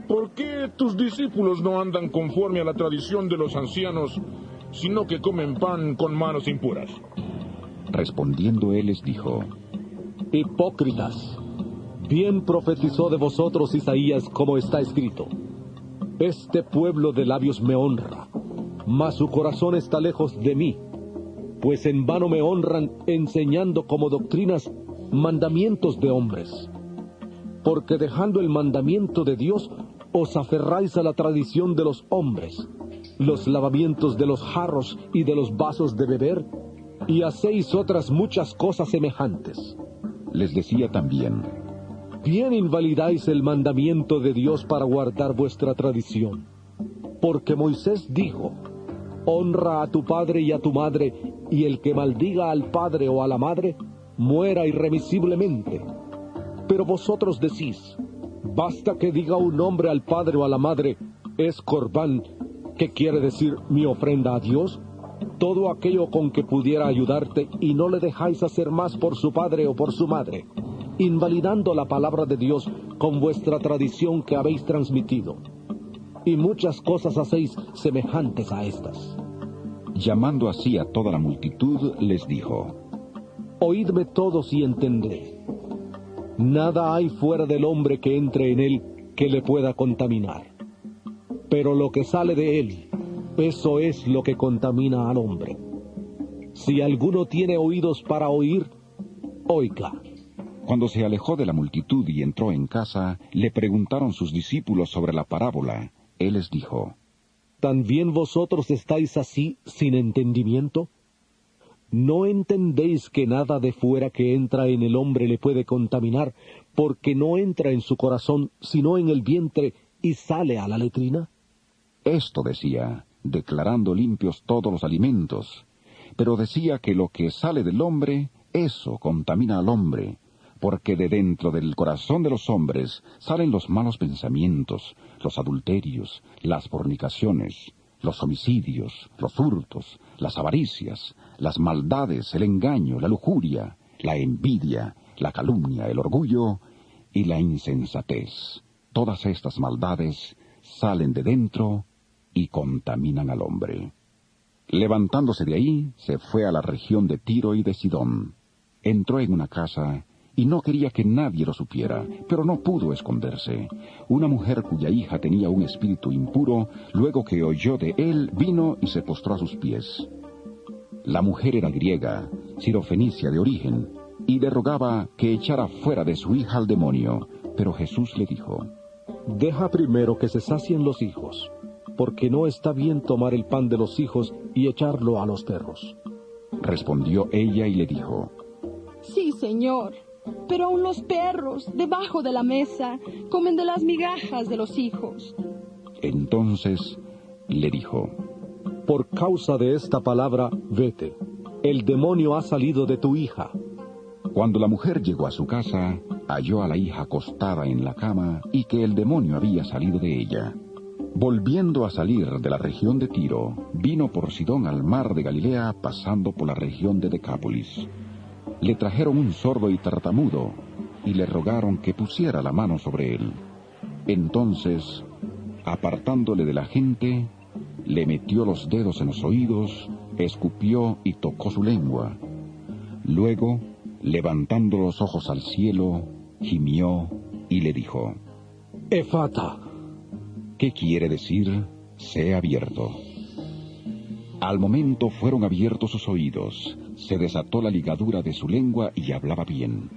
Speaker 5: ¿Por qué tus discípulos no andan conforme a la tradición de los ancianos, sino que comen pan con manos impuras?
Speaker 1: Respondiendo él les dijo:
Speaker 4: Hipócritas, bien profetizó de vosotros Isaías, como está escrito: Este pueblo de labios me honra, mas su corazón está lejos de mí, pues en vano me honran enseñando como doctrinas mandamientos de hombres. Porque dejando el mandamiento de Dios, os aferráis a la tradición de los hombres, los lavamientos de los jarros y de los vasos de beber, y hacéis otras muchas cosas semejantes.
Speaker 1: Les decía también:
Speaker 4: Bien invalidáis el mandamiento de Dios para guardar vuestra tradición. Porque Moisés dijo: Honra a tu padre y a tu madre, y el que maldiga al padre o a la madre, muera irremisiblemente. Pero vosotros decís: basta que diga un hombre al padre o a la madre, es corbán, que quiere decir mi ofrenda a Dios, todo aquello con que pudiera ayudarte, y no le dejáis hacer más por su padre o por su madre, invalidando la palabra de Dios con vuestra tradición que habéis transmitido. Y muchas cosas hacéis semejantes a estas.
Speaker 1: Llamando así a toda la multitud, les dijo:
Speaker 4: Oídme todos y entended. Nada hay fuera del hombre que entre en él que le pueda contaminar. Pero lo que sale de él, eso es lo que contamina al hombre. Si alguno tiene oídos para oír, oiga.
Speaker 1: Cuando se alejó de la multitud y entró en casa, le preguntaron sus discípulos sobre la parábola. Él les dijo:
Speaker 4: ¿También vosotros estáis así sin entendimiento? ¿No entendéis que nada de fuera que entra en el hombre le puede contaminar, porque no entra en su corazón, sino en el vientre, y sale a la letrina?
Speaker 1: Esto decía, declarando limpios todos los alimentos, pero decía que lo que sale del hombre, eso contamina al hombre, porque de dentro del corazón de los hombres salen los malos pensamientos, los adulterios, las fornicaciones, los homicidios, los hurtos, las avaricias, las maldades, el engaño, la lujuria, la envidia, la calumnia, el orgullo y la insensatez. Todas estas maldades salen de dentro y contaminan al hombre. Levantándose de ahí, se fue a la región de Tiro y de Sidón. Entró en una casa y no quería que nadie lo supiera, pero no pudo esconderse. Una mujer cuya hija tenía un espíritu impuro, luego que oyó de él, vino y se postró a sus pies. La mujer era griega, sirofenicia de origen, y le rogaba que echara fuera de su hija al demonio. Pero Jesús le dijo:
Speaker 4: Deja primero que se sacien los hijos, porque no está bien tomar el pan de los hijos y echarlo a los perros.
Speaker 1: Respondió ella y le dijo:
Speaker 15: Sí, Señor, pero aun los perros, debajo de la mesa, comen de las migajas de los hijos.
Speaker 1: Entonces le dijo:
Speaker 4: Por causa de esta palabra, vete. El demonio ha salido de tu hija.
Speaker 1: Cuando la mujer llegó a su casa, halló a la hija acostada en la cama y que el demonio había salido de ella. Volviendo a salir de la región de Tiro, vino por Sidón al mar de Galilea, pasando por la región de Decápolis. Le trajeron un sordo y tartamudo, y le rogaron que pusiera la mano sobre él. Entonces, apartándole de la gente, le metió los dedos en los oídos, escupió y tocó su lengua. Luego, levantando los ojos al cielo, gimió y le dijo:
Speaker 4: Efata.
Speaker 1: ¿Qué quiere decir? Sea abierto. Al momento fueron abiertos sus oídos, se desató la ligadura de su lengua y hablaba bien.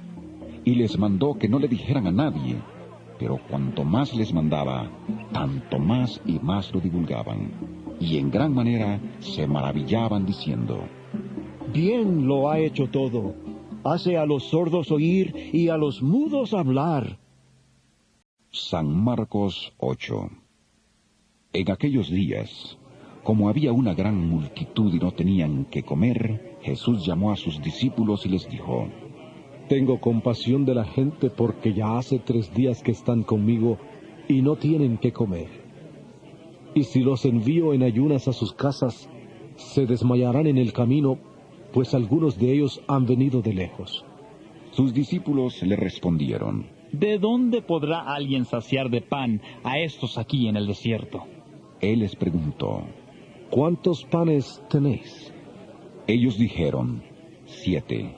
Speaker 1: Y les mandó que no le dijeran a nadie, pero cuanto más les mandaba, tanto más y más lo divulgaban. Y en gran manera se maravillaban diciendo:
Speaker 7: Bien lo ha hecho todo. Hace a los sordos oír y a los mudos hablar.
Speaker 1: San Marcos 8. En aquellos días, como había una gran multitud y no tenían qué comer, Jesús llamó a sus discípulos y les dijo:
Speaker 4: Tengo compasión de la gente porque ya hace 3 días que están conmigo y no tienen qué comer. Y si los envío en ayunas a sus casas, se desmayarán en el camino, pues algunos de ellos han venido de lejos.
Speaker 1: Sus discípulos le respondieron:
Speaker 6: ¿De dónde podrá alguien saciar de pan a estos aquí en el desierto?
Speaker 1: Él les preguntó:
Speaker 4: ¿Cuántos panes tenéis?
Speaker 1: Ellos dijeron: 7.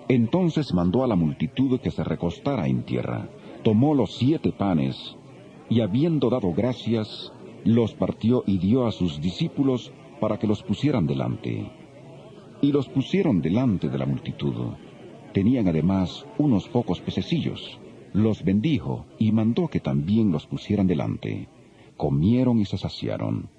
Speaker 1: Entonces mandó a la multitud que se recostara en tierra. Tomó los 7 panes, y habiendo dado gracias, los partió y dio a sus discípulos para que los pusieran delante. Y los pusieron delante de la multitud. Tenían además unos pocos pececillos. Los bendijo y mandó que también los pusieran delante. Comieron y se saciaron.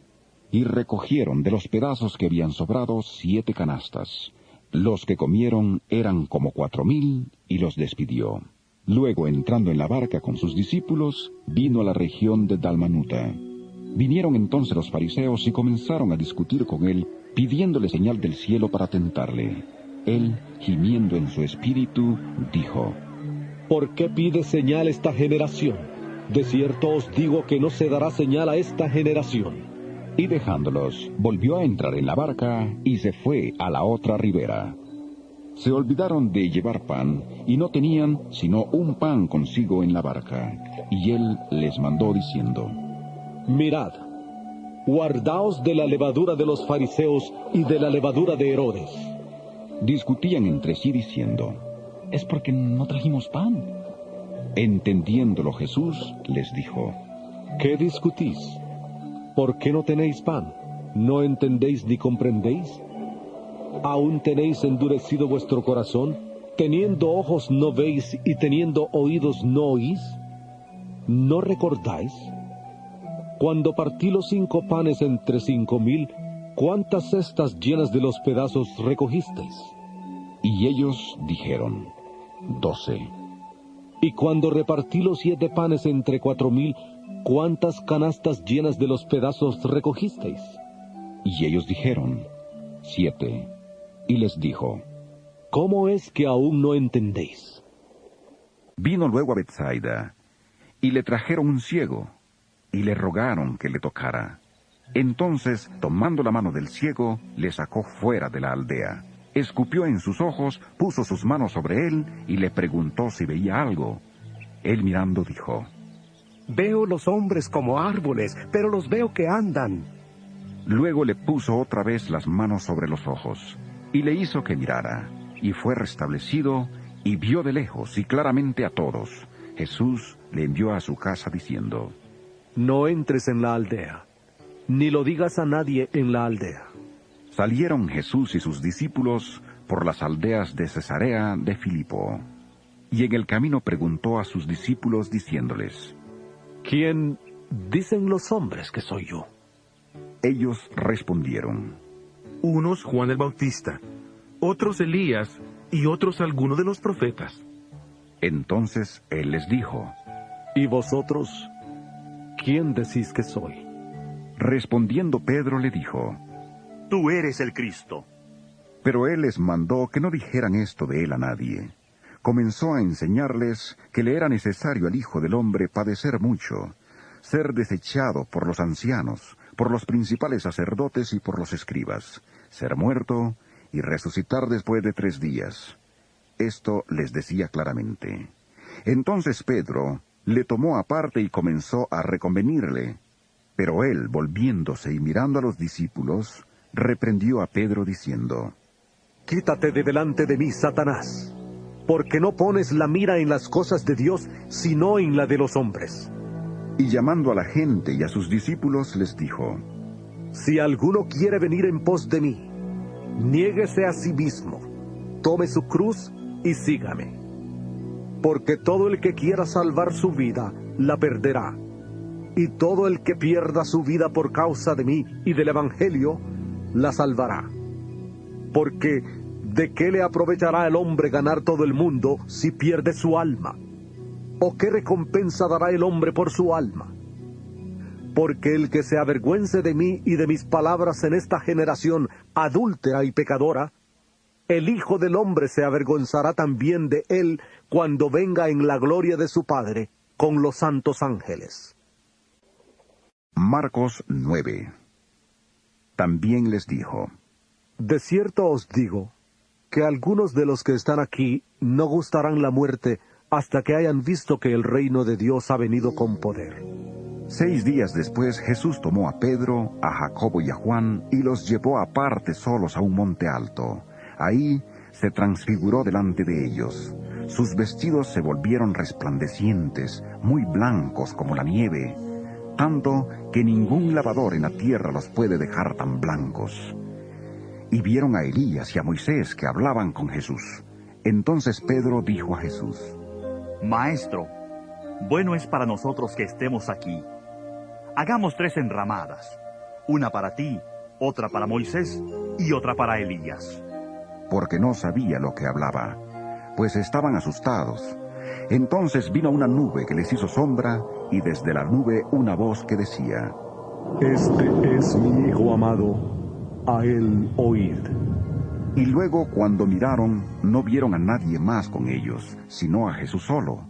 Speaker 1: Y recogieron de los pedazos que habían sobrado 7 canastas. Los que comieron eran como 4,000, y los despidió. Luego, entrando en la barca con sus discípulos, vino a la región de Dalmanuta. Vinieron entonces los fariseos y comenzaron a discutir con él, pidiéndole señal del cielo para tentarle. Él, gimiendo en su espíritu, dijo:
Speaker 4: ¿Por qué pide señal esta generación? De cierto os digo que no se dará señal a esta generación.
Speaker 1: Y dejándolos, volvió a entrar en la barca y se fue a la otra ribera. Se olvidaron de llevar pan y no tenían sino un pan consigo en la barca. Y él les mandó diciendo:
Speaker 4: Mirad, guardaos de la levadura de los fariseos y de la levadura de Herodes.
Speaker 1: Discutían entre sí diciendo:
Speaker 6: Es porque no trajimos pan.
Speaker 1: Entendiéndolo Jesús les dijo:
Speaker 4: ¿Qué discutís? ¿Por qué no tenéis pan? ¿No entendéis ni comprendéis? ¿Aún tenéis endurecido vuestro corazón? ¿Teniendo ojos no veis y teniendo oídos no oís? ¿No recordáis? Cuando partí los 5 panes entre 5,000, ¿cuántas cestas llenas de los pedazos recogisteis?
Speaker 1: Y ellos dijeron, 12.
Speaker 4: Y cuando repartí los 7 panes entre 4,000, ¿cuántas canastas llenas de los pedazos recogisteis?
Speaker 1: Y ellos dijeron, 7. Y les dijo,
Speaker 4: ¿cómo es que aún no entendéis?
Speaker 1: Vino luego a Betsaida, y le trajeron un ciego, y le rogaron que le tocara. Entonces, tomando la mano del ciego, le sacó fuera de la aldea. Escupió en sus ojos, puso sus manos sobre él, y le preguntó si veía algo. Él mirando dijo,
Speaker 12: Veo los hombres como árboles, pero los veo que andan.
Speaker 1: Luego le puso otra vez las manos sobre los ojos, y le hizo que mirara, y fue restablecido, y vio de lejos y claramente a todos. Jesús le envió a su casa diciendo,
Speaker 4: no entres en la aldea, ni lo digas a nadie en la aldea.
Speaker 1: Salieron Jesús y sus discípulos por las aldeas de Cesarea de Filipo, y en el camino preguntó a sus discípulos diciéndoles,
Speaker 4: ¿quién dicen los hombres que soy yo?
Speaker 1: Ellos respondieron,
Speaker 11: unos Juan el Bautista, otros Elías, y otros alguno de los profetas.
Speaker 1: Entonces él les dijo,
Speaker 4: ¿y vosotros, quién decís que soy?
Speaker 1: Respondiendo Pedro le dijo,
Speaker 8: tú eres el Cristo.
Speaker 1: Pero él les mandó que no dijeran esto de él a nadie. Comenzó a enseñarles que le era necesario al Hijo del Hombre padecer mucho, ser desechado por los ancianos, por los principales sacerdotes y por los escribas, ser muerto y resucitar después de 3 días. Esto les decía claramente. Entonces Pedro le tomó aparte y comenzó a reconvenirle. Pero él, volviéndose y mirando a los discípulos, reprendió a Pedro diciendo,
Speaker 4: quítate de delante de mí, Satanás, porque no pones la mira en las cosas de Dios, sino en la de los hombres.
Speaker 1: Y llamando a la gente y a sus discípulos les dijo,
Speaker 4: si alguno quiere venir en pos de mí, niéguese a sí mismo, tome su cruz y sígame. Porque todo el que quiera salvar su vida, la perderá. Y todo el que pierda su vida por causa de mí y del Evangelio, la salvará. Porque, ¿de qué le aprovechará el hombre ganar todo el mundo si pierde su alma? ¿O qué recompensa dará el hombre por su alma? Porque el que se avergüence de mí y de mis palabras en esta generación adúltera y pecadora, el Hijo del Hombre se avergonzará también de él cuando venga en la gloria de su Padre con los santos ángeles.
Speaker 1: Marcos 9. También les dijo,
Speaker 4: de cierto os digo, que algunos de los que están aquí no gustarán la muerte hasta que hayan visto que el reino de Dios ha venido con poder.
Speaker 1: 6 días después Jesús tomó a Pedro, a Jacobo y a Juan, y los llevó aparte solos a un monte alto. Ahí se transfiguró delante de ellos. Sus vestidos se volvieron resplandecientes, muy blancos como la nieve, tanto que ningún lavador en la tierra los puede dejar tan blancos. Y vieron a Elías y a Moisés que hablaban con Jesús. Entonces Pedro dijo a Jesús,
Speaker 8: Maestro, bueno es para nosotros que estemos aquí. Hagamos 3 enramadas, una para ti, otra para Moisés y otra para Elías.
Speaker 1: Porque no sabía lo que hablaba, pues estaban asustados. Entonces vino una nube que les hizo sombra, y desde la nube una voz que decía,
Speaker 4: este es mi Hijo amado, a él oíd.
Speaker 1: Y luego cuando miraron, no vieron a nadie más con ellos, sino a Jesús solo.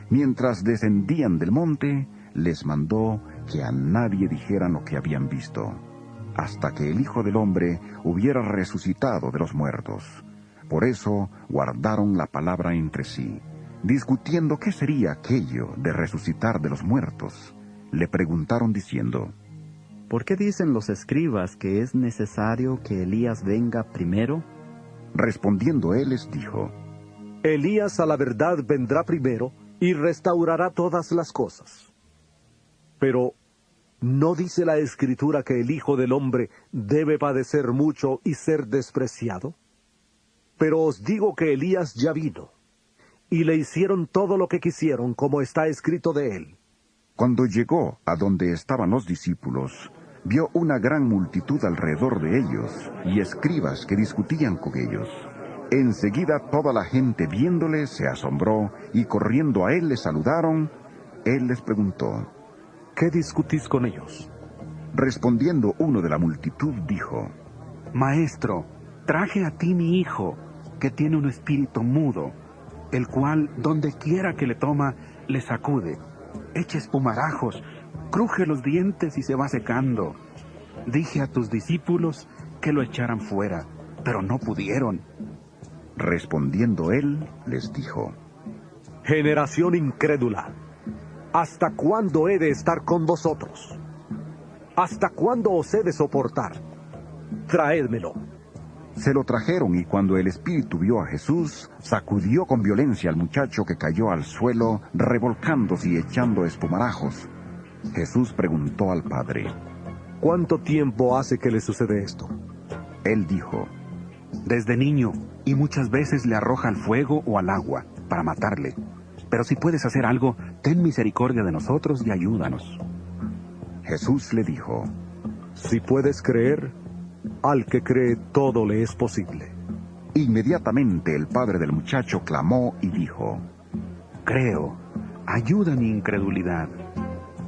Speaker 1: Mientras descendían del monte, les mandó que a nadie dijeran lo que habían visto, hasta que el Hijo del Hombre hubiera resucitado de los muertos. Por eso guardaron la palabra entre sí, discutiendo qué sería aquello de resucitar de los muertos. Le preguntaron diciendo,
Speaker 14: ¿por qué dicen los escribas que es necesario que Elías venga primero?
Speaker 1: Respondiendo él les dijo,
Speaker 4: Elías a la verdad vendrá primero y restaurará todas las cosas. Pero, ¿No dice la Escritura que el Hijo del Hombre debe padecer mucho y ser despreciado? Pero os digo que Elías ya vino, y le hicieron todo lo que quisieron, como está escrito de él.
Speaker 1: Cuando llegó a donde estaban los discípulos, vio una gran multitud alrededor de ellos, y escribas que discutían con ellos. Enseguida toda la gente viéndole se asombró, y corriendo a él le saludaron. Él les preguntó:
Speaker 4: ¿Qué discutís con ellos?
Speaker 1: Respondiendo uno de la multitud dijo:
Speaker 16: Maestro, traje a ti mi hijo, que tiene un espíritu mudo, el cual, donde quiera que le toma, le sacude, echa espumarajos, cruje los dientes y se va secando. Dije a tus discípulos que lo echaran fuera, pero no pudieron.
Speaker 1: Respondiendo él, les dijo:
Speaker 4: Generación incrédula, ¿hasta cuándo he de estar con vosotros? ¿Hasta cuándo os he de soportar? Traédmelo.
Speaker 1: Se lo trajeron, y cuando el espíritu vio a Jesús, sacudió con violencia al muchacho, que cayó al suelo, revolcándose y echando espumarajos. Jesús preguntó al padre:
Speaker 4: ¿Cuánto tiempo hace que le sucede esto?
Speaker 1: Él dijo:
Speaker 16: Desde niño, y muchas veces le arroja al fuego o al agua, para matarle. Pero si puedes hacer algo, ten misericordia de nosotros y ayúdanos.
Speaker 1: Jesús le dijo:
Speaker 4: Si puedes creer, al que cree todo le es posible.
Speaker 1: Inmediatamente el padre del muchacho clamó y dijo:
Speaker 16: Creo, ayuda mi incredulidad.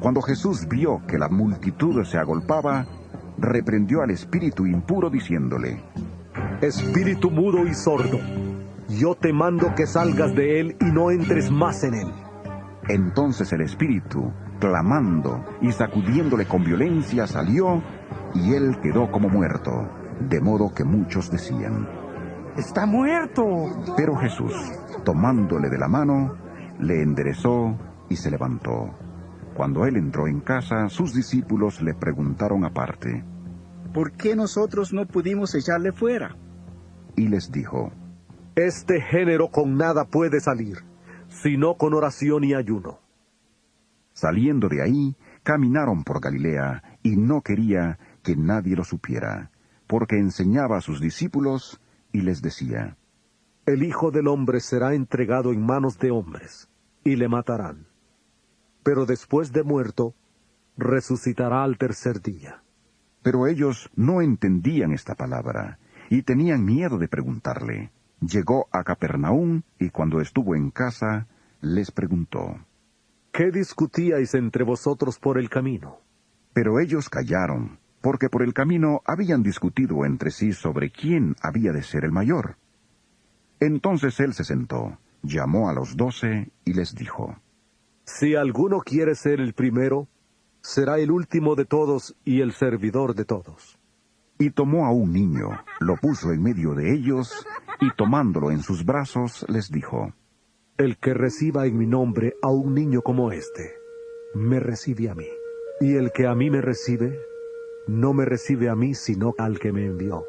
Speaker 1: Cuando Jesús vio que la multitud se agolpaba, reprendió al espíritu impuro diciéndole:
Speaker 4: Espíritu mudo y sordo, yo te mando que salgas de él y no entres más en él.
Speaker 1: Entonces el espíritu, clamando y sacudiéndole con violencia, salió, y él quedó como muerto, de modo que muchos decían:
Speaker 16: ¡Está muerto!
Speaker 1: Pero Jesús, tomándole de la mano, le enderezó y se levantó. Cuando él entró en casa, sus discípulos le preguntaron aparte:
Speaker 17: ¿Por qué nosotros no pudimos echarle fuera?
Speaker 1: Y les dijo:
Speaker 4: Este género con nada puede salir, sino con oración y ayuno.
Speaker 1: Saliendo de ahí, caminaron por Galilea, y no quería que nadie lo supiera, porque enseñaba a sus discípulos y les decía:
Speaker 4: El Hijo del Hombre será entregado en manos de hombres, y le matarán. Pero después de muerto, resucitará al tercer día.
Speaker 1: Pero ellos no entendían esta palabra, y tenían miedo de preguntarle. Llegó a Capernaum, y cuando estuvo en casa, les preguntó:
Speaker 4: ¿Qué discutíais entre vosotros por el camino?
Speaker 1: Pero ellos callaron, porque por el camino habían discutido entre sí sobre quién había de ser el mayor. Entonces él se sentó, llamó a los 12 y les dijo:
Speaker 4: Si alguno quiere ser el primero, será el último de todos y el servidor de todos.
Speaker 1: Y tomó a un niño, lo puso en medio de ellos, y tomándolo en sus brazos, les dijo:
Speaker 4: El que reciba en mi nombre a un niño como este, me recibe a mí. Y el que a mí me recibe, no me recibe a mí, sino al que me envió.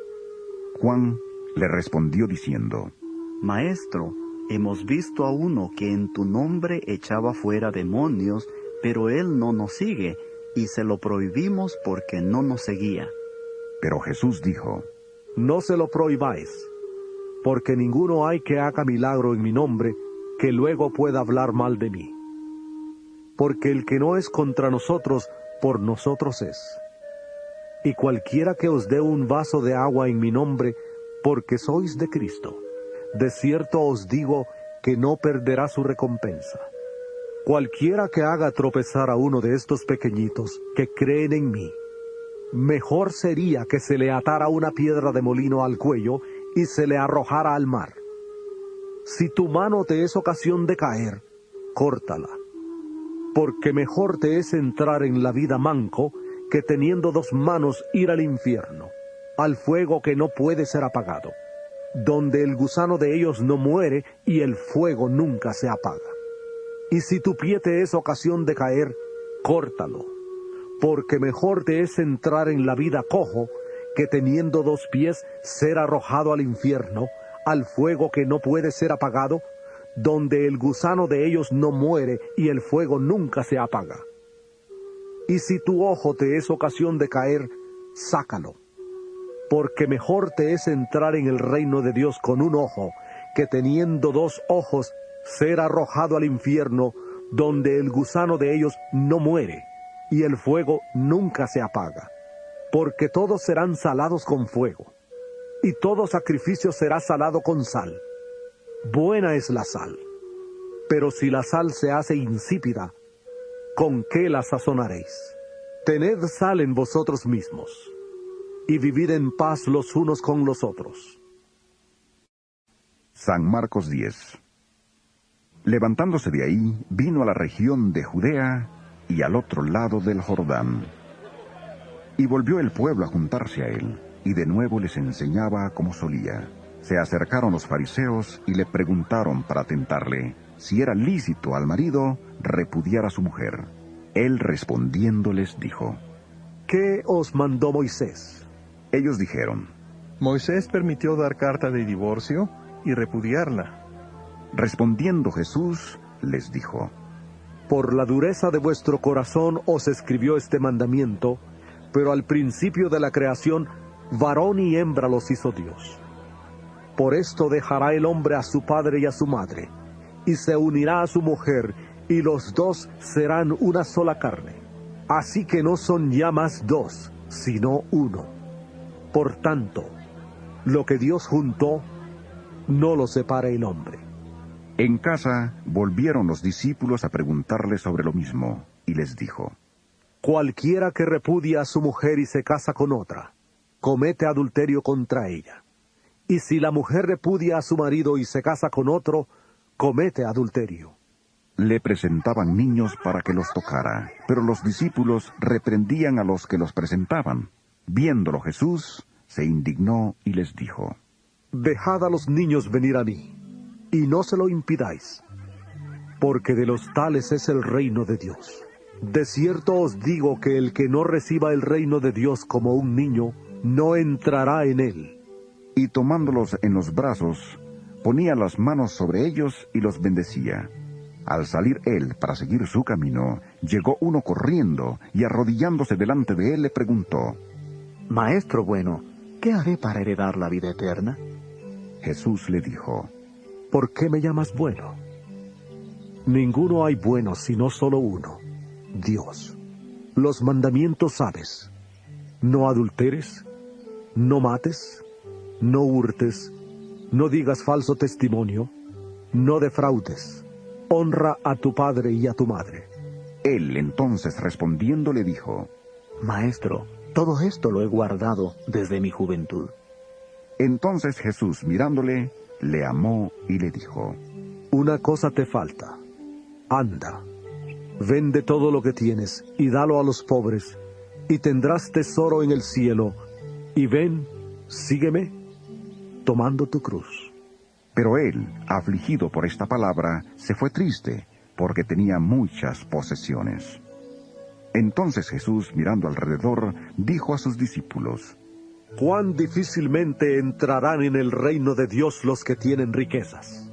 Speaker 1: Juan le respondió diciendo:
Speaker 14: Maestro, hemos visto a uno que en tu nombre echaba fuera demonios, pero él no nos sigue, y se lo prohibimos porque no nos seguía.
Speaker 1: Pero Jesús dijo:
Speaker 4: No se lo prohibáis, porque ninguno hay que haga milagro en mi nombre, que luego pueda hablar mal de mí. Porque el que no es contra nosotros, por nosotros es. Y cualquiera que os dé un vaso de agua en mi nombre, porque sois de Cristo, de cierto os digo que no perderá su recompensa. Cualquiera que haga tropezar a uno de estos pequeñitos que creen en mí, mejor sería que se le atara una piedra de molino al cuello y se le arrojara al mar. Si tu mano te es ocasión de caer, córtala, porque mejor te es entrar en la vida manco que teniendo 2 manos ir al infierno, al fuego que no puede ser apagado, donde el gusano de ellos no muere y el fuego nunca se apaga. Y si tu pie te es ocasión de caer, córtalo, porque mejor te es entrar en la vida cojo que teniendo 2 pies ser arrojado al infierno, al fuego que no puede ser apagado, donde el gusano de ellos no muere y el fuego nunca se apaga. Y si tu ojo te es ocasión de caer, sácalo. Porque mejor te es entrar en el reino de Dios con un ojo, que teniendo 2 ojos, ser arrojado al infierno, donde el gusano de ellos no muere, y el fuego nunca se apaga. Porque todos serán salados con fuego, y todo sacrificio será salado con sal. Buena es la sal, pero si la sal se hace insípida, ¿con qué la sazonaréis? Tened sal en vosotros mismos, y vivid en paz los unos con los otros.
Speaker 1: San Marcos 10. Levantándose de ahí, vino a la región de Judea y al otro lado del Jordán. Y volvió el pueblo a juntarse a él, y de nuevo les enseñaba como solía. Se acercaron los fariseos y le preguntaron para tentarle si era lícito al marido repudiar a su mujer. Él respondiendo les dijo:
Speaker 4: ¿Qué os mandó Moisés?
Speaker 1: Ellos dijeron:
Speaker 18: Moisés permitió dar carta de divorcio y repudiarla.
Speaker 1: Respondiendo Jesús, les dijo:
Speaker 4: Por la dureza de vuestro corazón os escribió este mandamiento, pero al principio de la creación, varón y hembra los hizo Dios. Por esto dejará el hombre a su padre y a su madre, y se unirá a su mujer, y los 2 serán una sola carne. Así que no son ya más 2, sino 1. Por tanto, lo que Dios juntó, no lo separe el hombre.
Speaker 1: En casa volvieron los discípulos a preguntarle sobre lo mismo, y les dijo:
Speaker 4: Cualquiera que repudia a su mujer y se casa con otra, comete adulterio contra ella. Y si la mujer repudia a su marido y se casa con otro, comete adulterio.
Speaker 1: Le presentaban niños para que los tocara, pero los discípulos reprendían a los que los presentaban. Viéndolo Jesús, se indignó y les dijo:
Speaker 4: Dejad a los niños venir a mí, y no se lo impidáis, porque de los tales es el reino de Dios. De cierto os digo que el que no reciba el reino de Dios como un niño, no entrará en él.
Speaker 1: Y tomándolos en los brazos, ponía las manos sobre ellos y los bendecía. Al salir él para seguir su camino, llegó uno corriendo y arrodillándose delante de él le preguntó:
Speaker 19: Maestro bueno, ¿qué haré para heredar la vida eterna?
Speaker 1: Jesús le dijo:
Speaker 4: ¿Por qué me llamas bueno? Ninguno hay bueno sino solo uno, Dios. Los mandamientos sabes: no adulteres, no mates, no hurtes, no digas falso testimonio, no defraudes, honra a tu padre y a tu madre.
Speaker 1: Él entonces respondiendo le dijo:
Speaker 19: Maestro, todo esto lo he guardado desde mi juventud.
Speaker 1: Entonces Jesús mirándole, le amó y le dijo:
Speaker 4: Una cosa te falta. Anda, vende todo lo que tienes y dalo a los pobres, y tendrás tesoro en el cielo. Y ven, sígueme, tomando tu cruz.
Speaker 1: Pero él, afligido por esta palabra, se fue triste, porque tenía muchas posesiones. Entonces Jesús, mirando alrededor, dijo a sus discípulos:
Speaker 4: Cuán difícilmente entrarán en el reino de Dios los que tienen riquezas.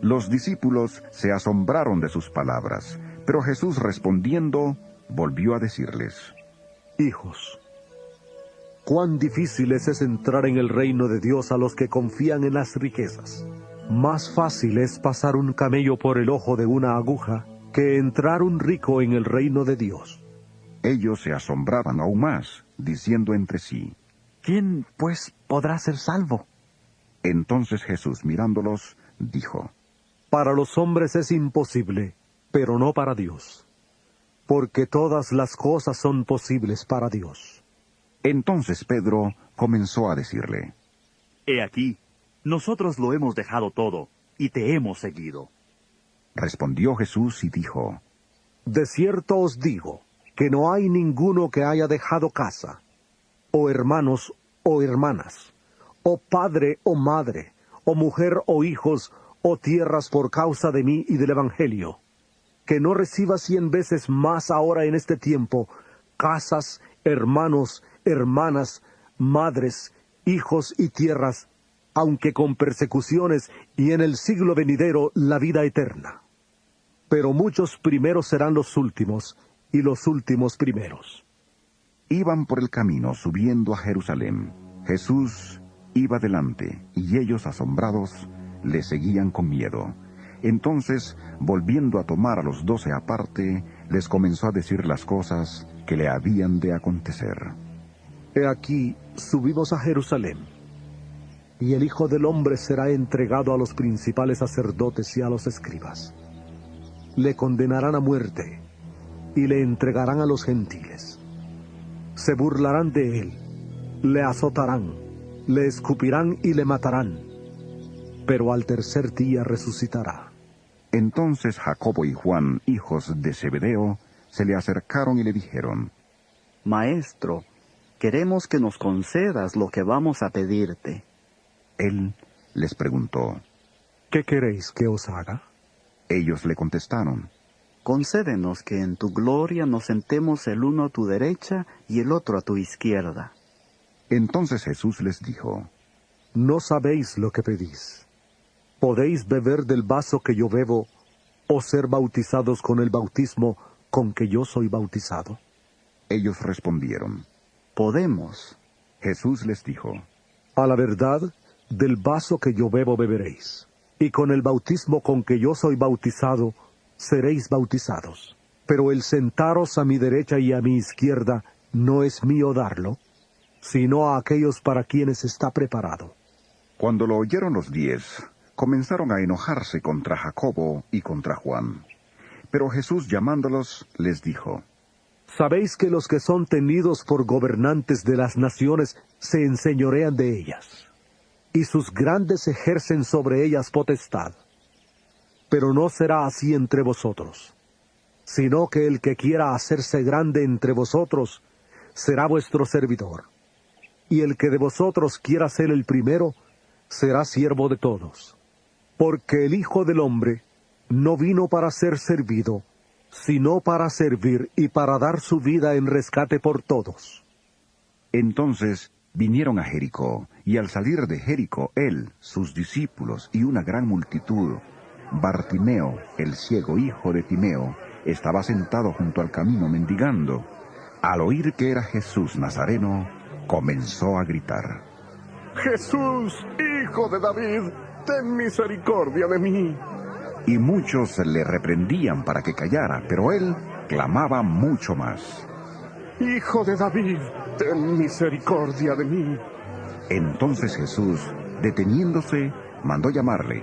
Speaker 1: Los discípulos se asombraron de sus palabras, pero Jesús respondiendo, volvió a decirles:
Speaker 4: Hijos, cuán difícil es entrar en el reino de Dios a los que confían en las riquezas. Más fácil es pasar un camello por el ojo de una aguja que entrar un rico en el reino de Dios.
Speaker 1: Ellos se asombraban aún más, diciendo entre sí:
Speaker 19: ¿Quién, pues, podrá ser salvo?
Speaker 1: Entonces Jesús, mirándolos, dijo:
Speaker 4: Para los hombres es imposible, pero no para Dios, porque todas las cosas son posibles para Dios.
Speaker 1: Entonces Pedro comenzó a decirle:
Speaker 8: He aquí, nosotros lo hemos dejado todo, y te hemos seguido.
Speaker 1: Respondió Jesús y dijo:
Speaker 4: De cierto os digo, que no hay ninguno que haya dejado casa, o hermanos o hermanas, o padre o madre, o mujer o hijos, o tierras por causa de mí y del Evangelio, que no reciba 100 veces más ahora en este tiempo, casas, hermanos, hermanas, madres, hijos y tierras, aunque con persecuciones, y en el siglo venidero la vida eterna. Pero muchos primeros serán los últimos,
Speaker 16: y los últimos primeros.
Speaker 1: Iban por el camino subiendo a Jerusalén. Jesús iba delante, y ellos, asombrados, le seguían con miedo. Entonces, volviendo a tomar a los 12 aparte, les comenzó a decir las cosas que le habían de acontecer.
Speaker 4: He aquí, subimos a Jerusalén, y el Hijo del Hombre será entregado a los principales sacerdotes y a los escribas. Le condenarán a muerte, y le entregarán a los gentiles. Se burlarán de él, le azotarán, le escupirán y le matarán, pero al tercer día resucitará.
Speaker 1: Entonces Jacobo y Juan, hijos de Zebedeo, se le acercaron y le dijeron:
Speaker 14: Maestro, queremos que nos concedas lo que vamos a pedirte.
Speaker 1: Él les preguntó:
Speaker 4: ¿Qué queréis que os haga?
Speaker 1: Ellos le contestaron:
Speaker 14: Concédenos que en tu gloria nos sentemos el uno a tu derecha y el otro a tu izquierda.
Speaker 1: Entonces Jesús les dijo:
Speaker 4: No sabéis lo que pedís. ¿Podéis beber del vaso que yo bebo, o ser bautizados con el bautismo con que yo soy bautizado?
Speaker 1: Ellos respondieron:
Speaker 14: Podemos.
Speaker 1: Jesús les dijo:
Speaker 4: A la verdad, del vaso que yo bebo beberéis, y con el bautismo con que yo soy bautizado, seréis bautizados. Pero el sentaros a mi derecha y a mi izquierda no es mío darlo, sino a aquellos para quienes está preparado.
Speaker 1: Cuando lo oyeron los 10, comenzaron a enojarse contra Jacobo y contra Juan. Pero Jesús, llamándolos, les dijo:
Speaker 4: ¿Sabéis que los que son tenidos por gobernantes de las naciones se enseñorean de ellas, y sus grandes ejercen sobre ellas potestad? Pero no será así entre vosotros, sino que el que quiera hacerse grande entre vosotros será vuestro servidor, y el que de vosotros quiera ser el primero será siervo de todos. Porque el Hijo del Hombre no vino para ser servido, sino para servir y para dar su vida en rescate por todos.
Speaker 1: Entonces vinieron a Jericó, y al salir de Jericó, él, sus discípulos y una gran multitud, Bartimeo, el ciego hijo de Timeo, estaba sentado junto al camino mendigando. Al oír que era Jesús Nazareno, comenzó a gritar:
Speaker 3: Jesús, hijo de David, ten misericordia de mí.
Speaker 1: Y muchos le reprendían para que callara, pero él clamaba mucho más:
Speaker 3: Hijo de David, ten misericordia de mí.
Speaker 1: Entonces Jesús, deteniéndose, mandó llamarle,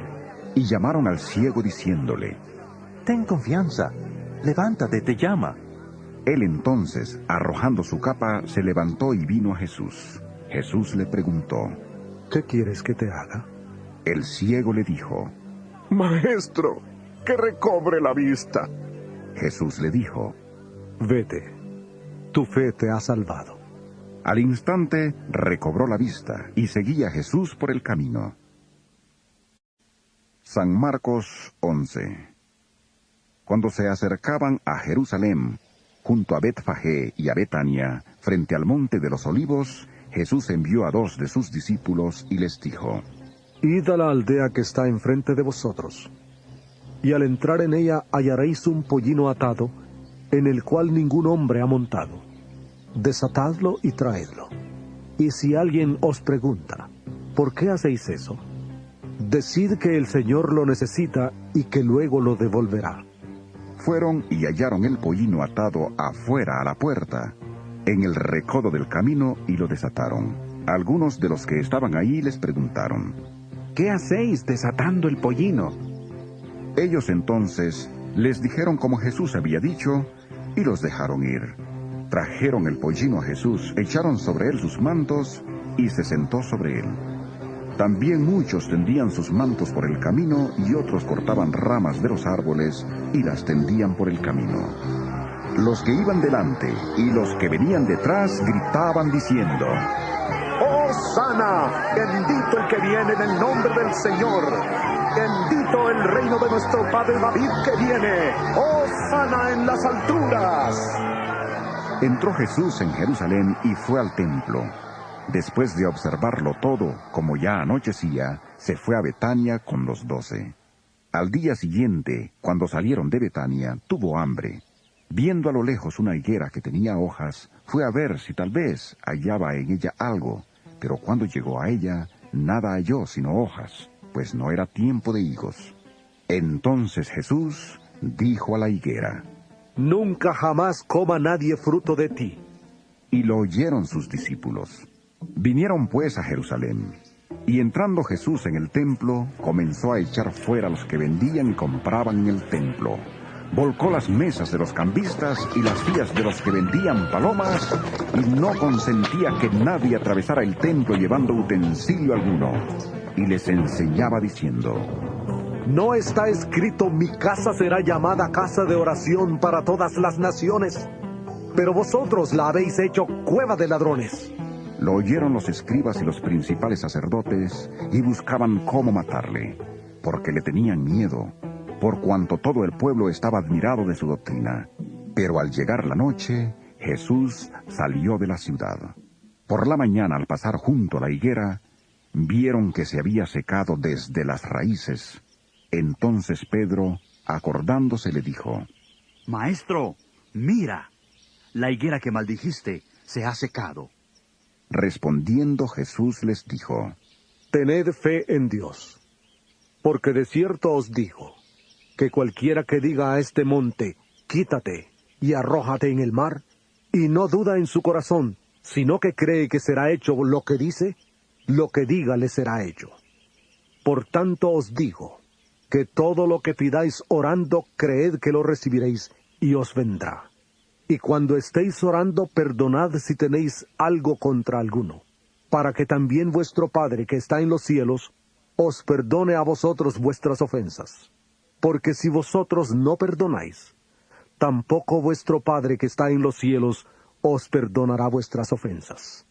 Speaker 1: y llamaron al ciego diciéndole:
Speaker 2: Ten confianza, levántate, te llama.
Speaker 1: Él entonces, arrojando su capa, se levantó y vino a Jesús. Jesús le preguntó:
Speaker 4: ¿Qué quieres que te haga?
Speaker 1: El ciego le dijo:
Speaker 3: Maestro, que recobre la vista.
Speaker 1: Jesús le dijo:
Speaker 4: Vete, tu fe te ha salvado.
Speaker 1: Al instante recobró la vista y seguía a Jesús por el camino. San Marcos 11. Cuando se acercaban a Jerusalén, junto a Betfagé y a Betania, frente al monte de los Olivos, Jesús envió a 2 de sus discípulos y les dijo:
Speaker 4: Id a la aldea que está enfrente de vosotros, y al entrar en ella hallaréis un pollino atado, en el cual ningún hombre ha montado. Desatadlo y traedlo. Y si alguien os pregunta: ¿por qué hacéis eso?, decid que el Señor lo necesita y que luego lo devolverá.
Speaker 1: Fueron y hallaron el pollino atado afuera a la puerta, en el recodo del camino, y lo desataron. Algunos de los que estaban ahí les preguntaron:
Speaker 16: ¿qué hacéis desatando el pollino?
Speaker 1: Ellos entonces les dijeron como Jesús había dicho, y los dejaron ir. Trajeron el pollino a Jesús, echaron sobre él sus mantos, y se sentó sobre él. También muchos tendían sus mantos por el camino, y otros cortaban ramas de los árboles y las tendían por el camino. Los que iban delante y los que venían detrás gritaban diciendo:
Speaker 3: ¡Hosana! Bendito el que viene en el nombre del Señor. Bendito el reino de nuestro padre David que viene. ¡Hosana en las alturas!
Speaker 1: Entró Jesús en Jerusalén y fue al templo. Después de observarlo todo, como ya anochecía, se fue a Betania con los 12. Al día siguiente, cuando salieron de Betania, tuvo hambre. Viendo a lo lejos una higuera que tenía hojas, fue a ver si tal vez hallaba en ella algo, pero cuando llegó a ella, nada halló sino hojas, pues no era tiempo de higos. Entonces Jesús dijo a la higuera:
Speaker 4: Nunca jamás coma nadie fruto de ti.
Speaker 1: Y lo oyeron sus discípulos. Vinieron pues a Jerusalén, y entrando Jesús en el templo, comenzó a echar fuera a los que vendían y compraban en el templo. Volcó las mesas de los cambistas y las sillas de los que vendían palomas, y no consentía que nadie atravesara el templo llevando utensilio alguno. Y les enseñaba diciendo:
Speaker 4: ¿No está escrito, mi casa será llamada casa de oración para todas las naciones? Pero vosotros la habéis hecho cueva de ladrones.
Speaker 1: Lo oyeron los escribas y los principales sacerdotes, y buscaban cómo matarle, porque le tenían miedo, por cuanto todo el pueblo estaba admirado de su doctrina. Pero al llegar la noche, Jesús salió de la ciudad. Por la mañana, al pasar junto a la higuera, vieron que se había secado desde las raíces. Entonces Pedro, acordándose, le dijo:
Speaker 8: Maestro, mira, la higuera que maldijiste se ha secado.
Speaker 1: Respondiendo Jesús les dijo:
Speaker 4: Tened fe en Dios, porque de cierto os digo, que cualquiera que diga a este monte, quítate y arrójate en el mar, y no duda en su corazón, sino que cree que será hecho lo que dice, lo que diga le será hecho. Por tanto os digo, que todo lo que pidáis orando, creed que lo recibiréis, y os vendrá. Y cuando estéis orando, perdonad si tenéis algo contra alguno, para que también vuestro Padre que está en los cielos, os perdone a vosotros vuestras ofensas. Porque si vosotros no perdonáis, tampoco vuestro Padre que está en los cielos os perdonará vuestras ofensas.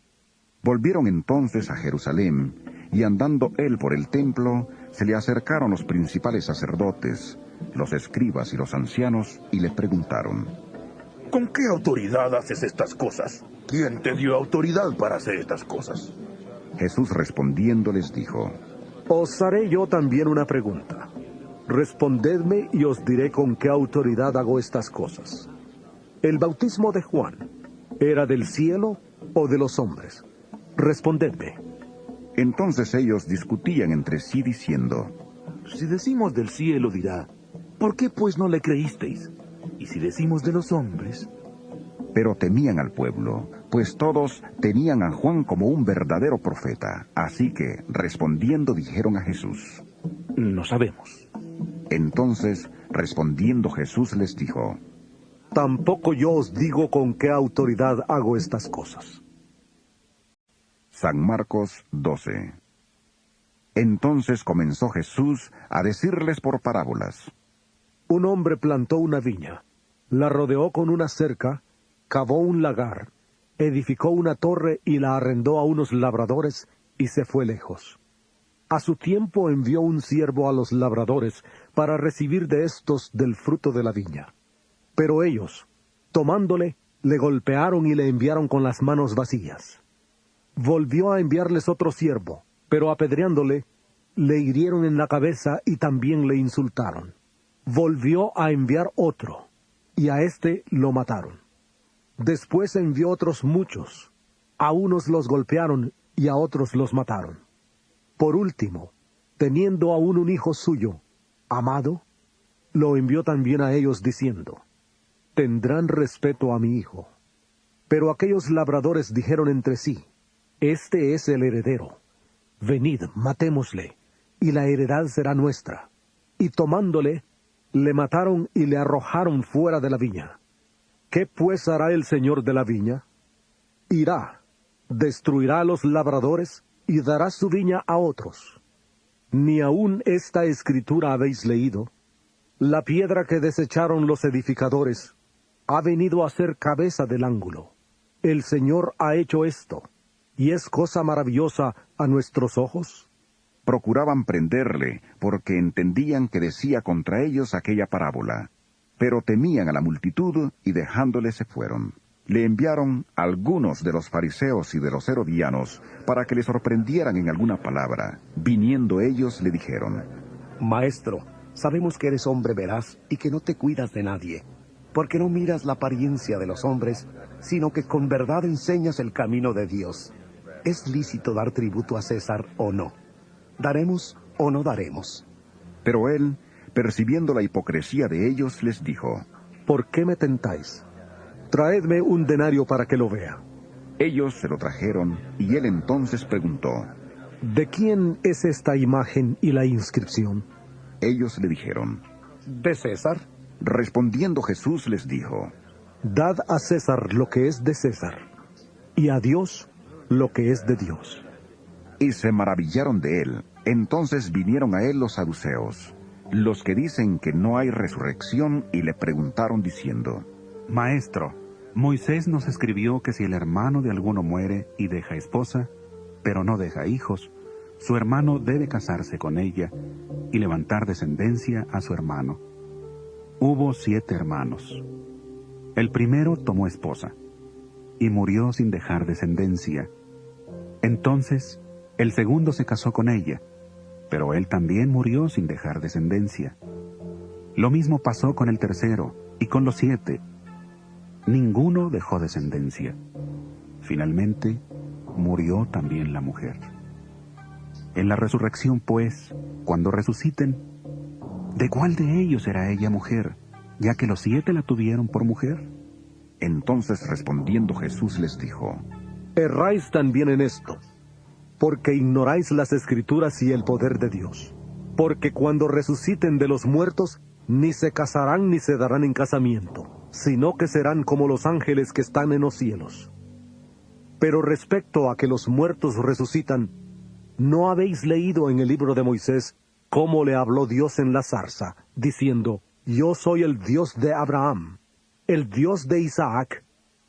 Speaker 1: Volvieron entonces a Jerusalén, y andando él por el templo, se le acercaron los principales sacerdotes, los escribas y los ancianos, y le preguntaron:
Speaker 11: ¿Con qué autoridad haces estas cosas? ¿Quién te dio autoridad para hacer estas cosas?
Speaker 1: Jesús respondiendo les dijo:
Speaker 4: Os haré yo también una pregunta. Respondedme y os diré con qué autoridad hago estas cosas. ¿El bautismo de Juan era del cielo o de los hombres? Respondedme.
Speaker 1: Entonces ellos discutían entre sí diciendo:
Speaker 11: Si decimos del cielo, dirá, ¿por qué pues no le creísteis? Y si decimos de los hombres...
Speaker 1: Pero temían al pueblo, pues todos tenían a Juan como un verdadero profeta. Así que, respondiendo, dijeron a Jesús:
Speaker 11: No sabemos.
Speaker 1: Entonces, respondiendo Jesús les dijo:
Speaker 4: Tampoco yo os digo con qué autoridad hago estas cosas.
Speaker 1: San Marcos 12. Entonces comenzó Jesús a decirles por parábolas:
Speaker 4: Un hombre plantó una viña, la rodeó con una cerca, cavó un lagar, edificó una torre y la arrendó a unos labradores y se fue lejos. A su tiempo envió un siervo a los labradores para recibir de éstos del fruto de la viña. Pero ellos, tomándole, le golpearon y le enviaron con las manos vacías. Volvió a enviarles otro siervo, pero apedreándole, le hirieron en la cabeza y también le insultaron. Volvió a enviar otro, y a éste lo mataron. Después envió otros muchos, a unos los golpearon y a otros los mataron. Por último, teniendo aún un hijo suyo, amado, lo envió también a ellos diciendo: Tendrán respeto a mi hijo. Pero aquellos labradores dijeron entre sí: Este es el heredero. Venid, matémosle, y la heredad será nuestra. Y tomándole, le mataron y le arrojaron fuera de la viña. ¿Qué pues hará el señor de la viña? Irá, destruirá a los labradores y dará su viña a otros. ¿Ni aún esta escritura habéis leído? La piedra que desecharon los edificadores ha venido a ser cabeza del ángulo. El Señor ha hecho esto, ¿y es cosa maravillosa a nuestros ojos?
Speaker 1: Procuraban prenderle, porque entendían que decía contra ellos aquella parábola. Pero temían a la multitud, y dejándole se fueron. Le enviaron algunos de los fariseos y de los herodianos, para que le sorprendieran en alguna palabra. Viniendo ellos le dijeron:
Speaker 12: Maestro, sabemos que eres hombre veraz y que no te cuidas de nadie. porque no miras la apariencia de los hombres, sino que con verdad enseñas el camino de Dios. ¿Es lícito dar tributo a César o no? ¿Daremos o no daremos?
Speaker 1: Pero él, percibiendo la hipocresía de ellos, les dijo:
Speaker 4: ¿Por qué me tentáis? Traedme un denario para que lo vea.
Speaker 1: Ellos se lo trajeron, y él entonces preguntó:
Speaker 4: ¿De quién es esta imagen y la inscripción?
Speaker 1: Ellos le dijeron:
Speaker 12: ¿De César?
Speaker 1: Respondiendo Jesús les dijo:
Speaker 4: Dad a César lo que es de César, y a Dios lo que es de Dios.
Speaker 1: Y se maravillaron de él. Entonces vinieron a él los saduceos, los que dicen que no hay resurrección, y le preguntaron diciendo:
Speaker 16: Maestro, Moisés nos escribió que si el hermano de alguno muere y deja esposa, pero no deja hijos, su hermano debe casarse con ella y levantar descendencia a su hermano. Hubo 7 hermanos. El primero tomó esposa y murió sin dejar descendencia. Entonces el segundo se casó con ella, pero él también murió sin dejar descendencia. Lo mismo pasó con el tercero y con los 7. Ninguno dejó descendencia. Finalmente murió también la mujer. En la resurrección, pues, cuando resuciten, ¿de cuál de ellos será ella mujer, ya que los 7 la tuvieron por mujer?
Speaker 1: Entonces respondiendo Jesús les dijo:
Speaker 4: Erráis también en esto, porque ignoráis las Escrituras y el poder de Dios. Porque cuando resuciten de los muertos, ni se casarán ni se darán en casamiento, sino que serán como los ángeles que están en los cielos. Pero respecto a que los muertos resucitan, ¿no habéis leído en el libro de Moisés cómo le habló Dios en la zarza, diciendo: Yo soy el Dios de Abraham, el Dios de Isaac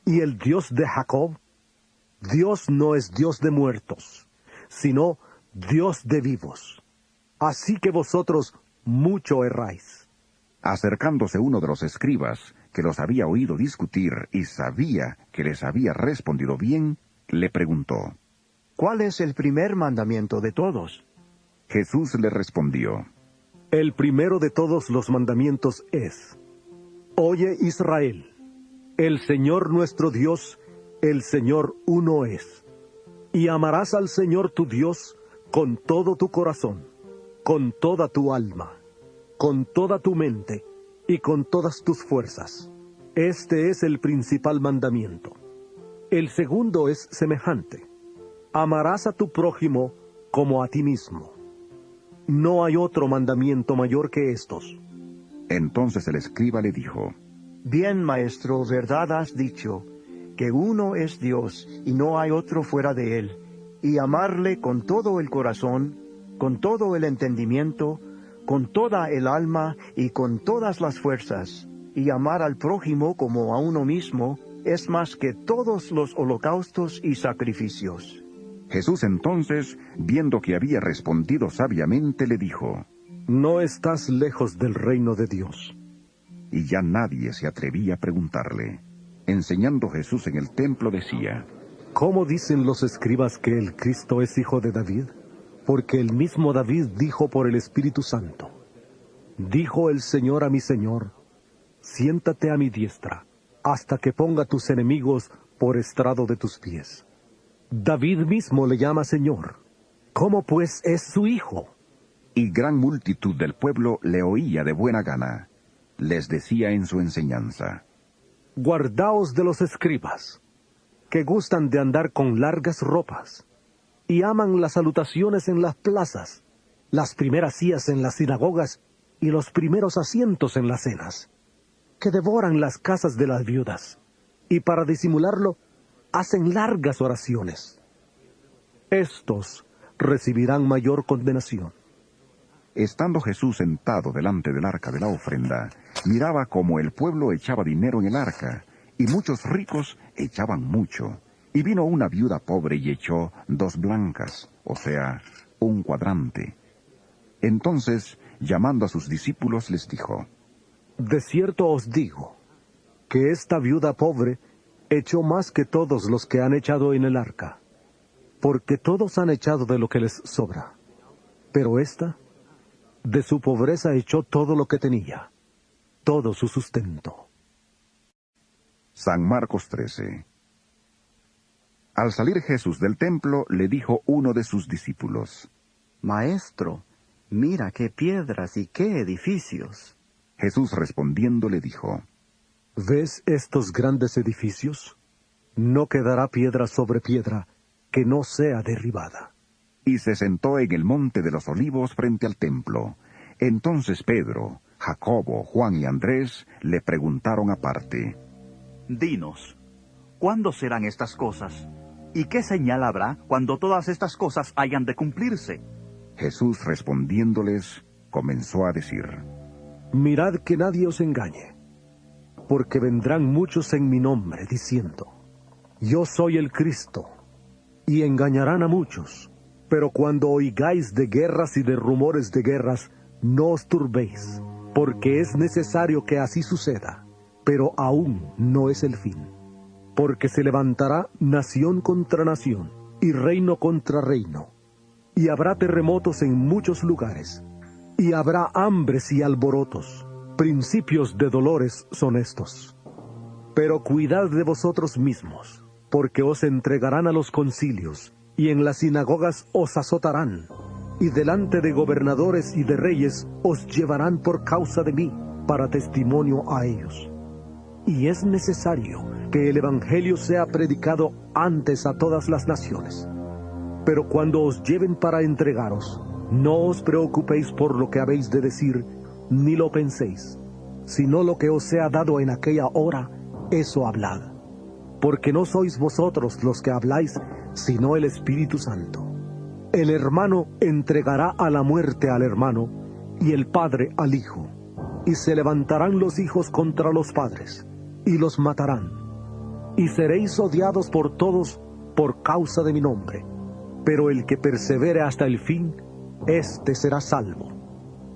Speaker 4: y el Dios de Jacob? Dios no es Dios de muertos, sino Dios de vivos. Así que vosotros mucho erráis.
Speaker 1: Acercándose uno de los escribas, que los había oído discutir y sabía que les había respondido bien, le preguntó:
Speaker 12: ¿Cuál es el primer mandamiento de todos?
Speaker 1: Jesús le respondió:
Speaker 4: El primero de todos los mandamientos es: Oye Israel, el Señor nuestro Dios, el Señor uno es. Y amarás al Señor tu Dios con todo tu corazón, con toda tu alma, con toda tu mente y con todas tus fuerzas. Este es el principal mandamiento. El segundo es semejante: amarás a tu prójimo como a ti mismo. No hay otro mandamiento mayor que estos.
Speaker 1: Entonces el escriba le dijo:
Speaker 12: Bien, maestro, verdad has dicho, que uno es Dios y no hay otro fuera de él, y amarle con todo el corazón, con todo el entendimiento, con toda el alma y con todas las fuerzas, y amar al prójimo como a uno mismo, es más que todos los holocaustos y sacrificios.
Speaker 1: Jesús entonces, viendo que había respondido sabiamente, le dijo:
Speaker 4: No estás lejos del reino de Dios.
Speaker 1: Y ya nadie se atrevía a preguntarle. Enseñando Jesús en el templo decía:
Speaker 4: ¿Cómo dicen los escribas que el Cristo es hijo de David? Porque el mismo David dijo por el Espíritu Santo: Dijo el Señor a mi Señor: Siéntate a mi diestra, hasta que ponga tus enemigos por estrado de tus pies. David mismo le llama Señor. ¿Cómo pues es su hijo?
Speaker 1: Y gran multitud del pueblo le oía de buena gana. Les decía en su enseñanza:
Speaker 4: Guardaos de los escribas, que gustan de andar con largas ropas, y aman las salutaciones en las plazas, las primeras sillas en las sinagogas, y los primeros asientos en las cenas, que devoran las casas de las viudas, y para disimularlo, hacen largas oraciones. Estos recibirán mayor condenación.
Speaker 1: Estando Jesús sentado delante del arca de la ofrenda, miraba cómo el pueblo echaba dinero en el arca, y muchos ricos echaban mucho. Y vino una viuda pobre y echó 2 blancas, o sea, 1 cuadrante. Entonces, llamando a sus discípulos, les dijo:
Speaker 4: De cierto os digo, que esta viuda pobre echó más que todos los que han echado en el arca, porque todos han echado de lo que les sobra. Pero ésta, de su pobreza echó todo lo que tenía, todo su sustento.
Speaker 1: San Marcos 13. Al salir Jesús del templo, le dijo uno de sus discípulos:
Speaker 14: Maestro, mira qué piedras y qué edificios.
Speaker 1: Jesús respondiendo le dijo:
Speaker 4: ¿Ves estos grandes edificios? No quedará piedra sobre piedra que no sea derribada.
Speaker 1: Y se sentó en el monte de los olivos frente al templo. Entonces Pedro, Jacobo, Juan y Andrés le preguntaron aparte:
Speaker 8: Dinos, ¿cuándo serán estas cosas? ¿Y qué señal habrá cuando todas estas cosas hayan de cumplirse?
Speaker 1: Jesús respondiéndoles, comenzó a decir:
Speaker 4: Mirad que nadie os engañe, porque vendrán muchos en mi nombre, diciendo: Yo soy el Cristo, y engañarán a muchos. Pero cuando oigáis de guerras y de rumores de guerras, no os turbéis, porque es necesario que así suceda, pero aún no es el fin. Porque se levantará nación contra nación, y reino contra reino, y habrá terremotos en muchos lugares, y habrá hambres y alborotos. Principios de dolores son estos. Pero cuidad de vosotros mismos, porque os entregarán a los concilios, y en las sinagogas os azotarán, y delante de gobernadores y de reyes os llevarán por causa de mí, para testimonio a ellos. Y es necesario que el Evangelio sea predicado antes a todas las naciones. Pero cuando os lleven para entregaros, no os preocupéis por lo que habéis de decir, ni lo penséis, sino lo que os sea dado en aquella hora, eso hablad. Porque no sois vosotros los que habláis, sino el Espíritu Santo. El hermano entregará a la muerte al hermano, y el padre al hijo. Y se levantarán los hijos contra los padres, y los matarán. Y seréis odiados por todos por causa de mi nombre. Pero el que persevere hasta el fin, éste será salvo.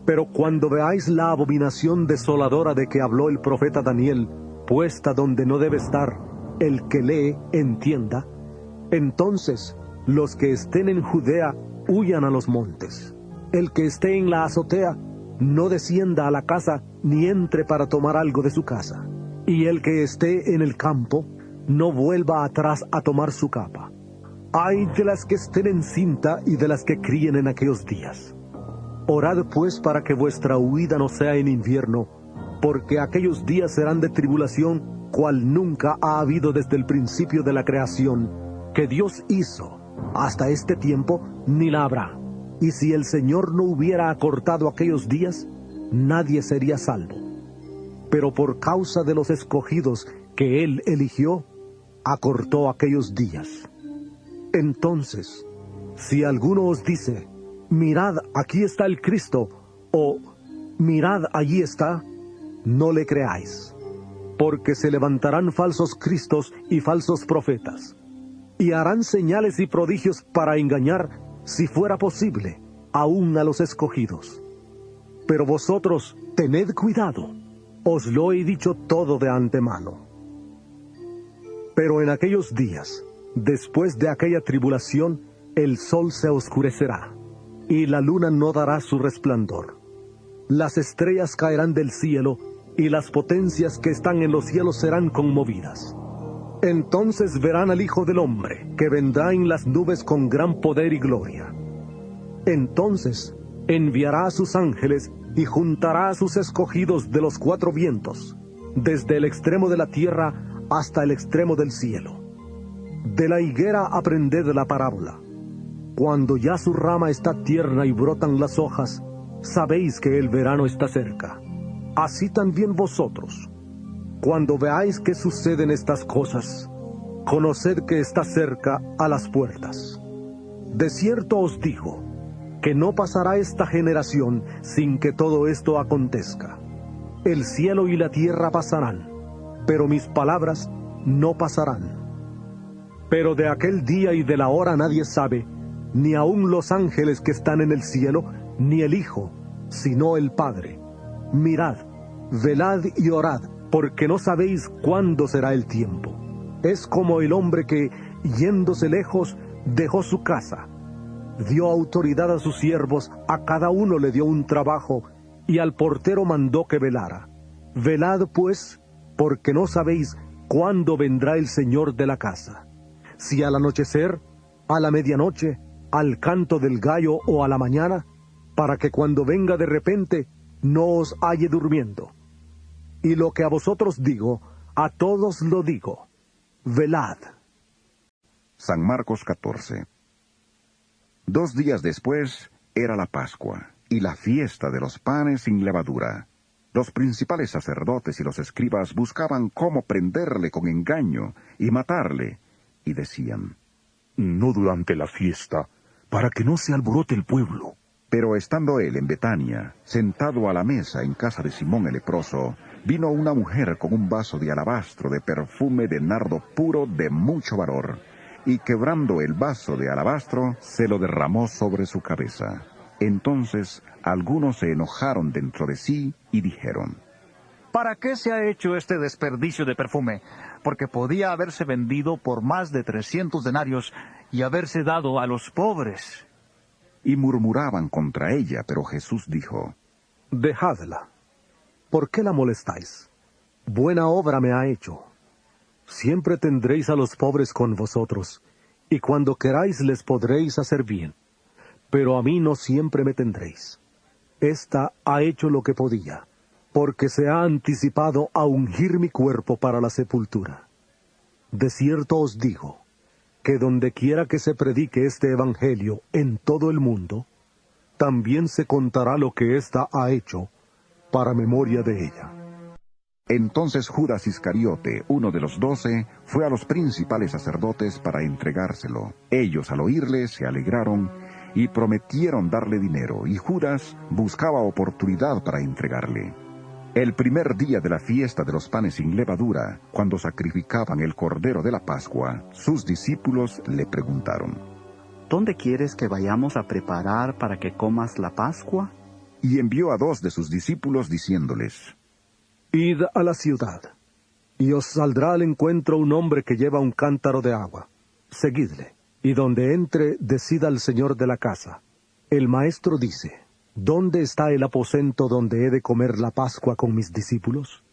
Speaker 4: Pero cuando veáis la abominación desoladora de que habló el profeta Daniel, puesta donde no debe estar, el que lee, entienda, entonces los que estén en Judea huyan a los montes. El que esté en la azotea, no descienda a la casa, ni entre para tomar algo de su casa. Y el que esté en el campo, no vuelva atrás a tomar su capa. Ay de las que estén en cinta y de las que críen en aquellos días. Orad pues para que vuestra huida no sea en invierno, porque aquellos días serán de tribulación, cual nunca ha habido desde el principio de la creación que Dios hizo, hasta este tiempo, ni la habrá. Y si el Señor no hubiera acortado aquellos días, nadie sería salvo. Pero por causa de los escogidos que Él eligió, acortó aquellos días. Entonces, si alguno os dice: mirad, aquí está el Cristo, o mirad, allí está, no le creáis, porque se levantarán falsos cristos y falsos profetas, y harán señales y prodigios para engañar, si fuera posible, aún a los escogidos. Pero vosotros tened cuidado, os lo he dicho todo de antemano. Pero en aquellos días, después de aquella tribulación, el sol se oscurecerá, y la luna no dará su resplandor. Las estrellas caerán del cielo, y las potencias que están en los cielos serán conmovidas. Entonces verán al Hijo del Hombre, que vendrá en las nubes con gran poder y gloria. Entonces enviará a sus ángeles y juntará a sus escogidos de los cuatro vientos, desde el extremo de la tierra hasta el extremo del cielo. De la higuera aprended la parábola. Cuando ya su rama está tierna y brotan las hojas, sabéis que el verano está cerca. Así también vosotros, cuando veáis que suceden estas cosas, conoced que está cerca a las puertas. De cierto os digo, que no pasará esta generación sin que todo esto acontezca. El cielo y la tierra pasarán, pero mis palabras no pasarán. Pero de aquel día y de la hora nadie sabe, ni aun los ángeles que están en el cielo, ni el Hijo, sino el Padre. Mirad, velad y orad, porque no sabéis cuándo será el tiempo. Es como el hombre que, yéndose lejos, dejó su casa. Dio autoridad a sus siervos, a cada uno le dio un trabajo, y al portero mandó que velara. Velad pues, porque no sabéis ¿cuándo vendrá el Señor de la casa? Si al anochecer, a la medianoche, al canto del gallo o a la mañana, para que cuando venga de repente no os halle durmiendo. Y lo que a vosotros digo, a todos lo digo, velad.
Speaker 1: San Marcos 14. 2 días después era la Pascua y la fiesta de los panes sin levadura. Los principales sacerdotes y los escribas buscaban cómo prenderle con engaño y matarle, y decían:
Speaker 11: no durante la fiesta, para que no se alborote el pueblo.
Speaker 1: Pero estando él en Betania, sentado a la mesa en casa de Simón el leproso, vino una mujer con un vaso de alabastro de perfume de nardo puro de mucho valor, y quebrando el vaso de alabastro, se lo derramó sobre su cabeza. Entonces algunos se enojaron dentro de sí y dijeron:
Speaker 20: ¿para qué se ha hecho este desperdicio de perfume? Porque podía haberse vendido por más de 300 denarios y haberse dado a los pobres.
Speaker 1: Y murmuraban contra ella, pero Jesús dijo:
Speaker 4: dejadla. ¿Por qué la molestáis? Buena obra me ha hecho. Siempre tendréis a los pobres con vosotros, y cuando queráis les podréis hacer bien. Pero a mí no siempre me tendréis. Esta ha hecho lo que podía, porque se ha anticipado a ungir mi cuerpo para la sepultura. De cierto os digo, que donde quiera que se predique este evangelio en todo el mundo, también se contará lo que ésta ha hecho, para memoria de ella.
Speaker 1: Entonces Judas Iscariote, uno de los 12, fue a los principales sacerdotes para entregárselo. Ellos al oírle se alegraron y prometieron darle dinero, y Judas buscaba oportunidad para entregarle. El primer día de la fiesta de los panes sin levadura, cuando sacrificaban el cordero de la Pascua, sus discípulos le preguntaron:
Speaker 14: ¿dónde quieres que vayamos a preparar para que comas la Pascua?
Speaker 1: Y envió a 2 de sus discípulos diciéndoles:
Speaker 4: id a la ciudad, y os saldrá al encuentro un hombre que lleva un cántaro de agua. Seguidle, y donde entre, decid al señor de la casa: el maestro dice, ¿dónde está el aposento donde he de comer la Pascua con mis discípulos?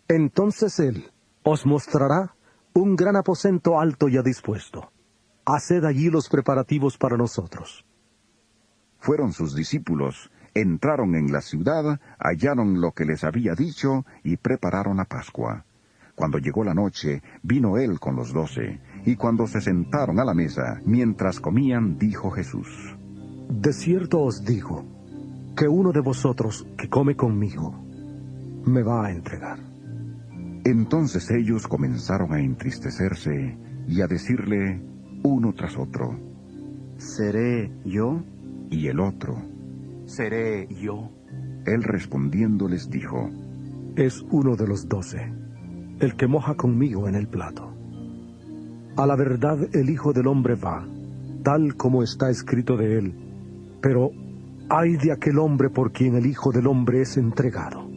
Speaker 4: Entonces él os mostrará un gran aposento alto ya dispuesto. Haced allí los preparativos para nosotros.
Speaker 1: Fueron sus discípulos, entraron en la ciudad, hallaron lo que les había dicho y prepararon la Pascua. Cuando llegó la noche, vino él con los 12, y cuando se sentaron a la mesa, mientras comían, dijo Jesús:
Speaker 4: de cierto os digo, que uno de vosotros que come conmigo, me va a entregar.
Speaker 1: Entonces ellos comenzaron a entristecerse y a decirle uno tras otro:
Speaker 14: ¿seré yo?
Speaker 1: Y el otro:
Speaker 20: ¿seré yo?
Speaker 1: Él respondiendo les dijo:
Speaker 4: es uno de los 12, el que moja conmigo en el plato. A la verdad el Hijo del Hombre va, tal como está escrito de él, pero ay de aquel hombre por quien el Hijo del Hombre es entregado.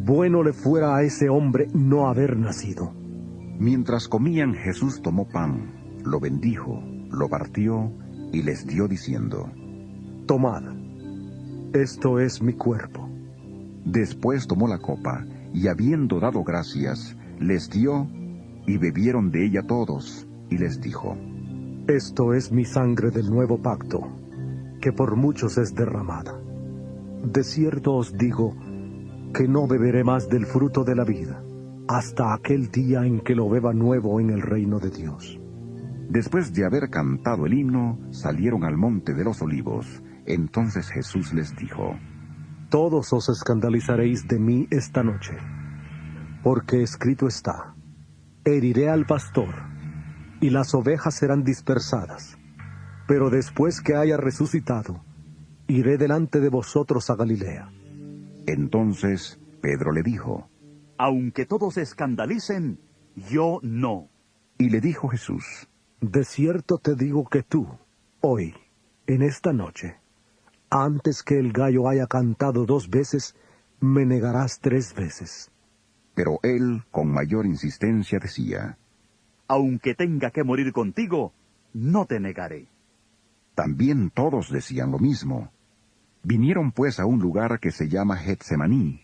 Speaker 4: Bueno le fuera a ese hombre no haber nacido.
Speaker 1: Mientras comían, Jesús tomó pan, lo bendijo, lo partió y les dio diciendo:
Speaker 4: tomad, esto es mi cuerpo.
Speaker 1: Después tomó la copa, y habiendo dado gracias, les dio, y bebieron de ella todos, y les dijo:
Speaker 4: esto es mi sangre del nuevo pacto, que por muchos es derramada. De cierto os digo, que no beberé más del fruto de la vida, hasta aquel día en que lo beba nuevo en el reino de Dios.
Speaker 1: Después de haber cantado el himno, salieron al monte de los olivos. Entonces Jesús les dijo:
Speaker 4: todos os escandalizaréis de mí esta noche, porque escrito está: heriré al pastor, y las ovejas serán dispersadas. Pero después que haya resucitado, iré delante de vosotros a Galilea.
Speaker 1: Entonces Pedro le dijo:
Speaker 8: aunque todos se escandalicen, yo no.
Speaker 1: Y le dijo Jesús:
Speaker 4: de cierto te digo que tú, hoy, en esta noche, antes que el gallo haya cantado 2 veces, me negarás 3 veces.
Speaker 1: Pero él, con mayor insistencia, decía:
Speaker 8: aunque tenga que morir contigo, no te negaré.
Speaker 1: También todos decían lo mismo. Vinieron pues a un lugar que se llama Getsemaní,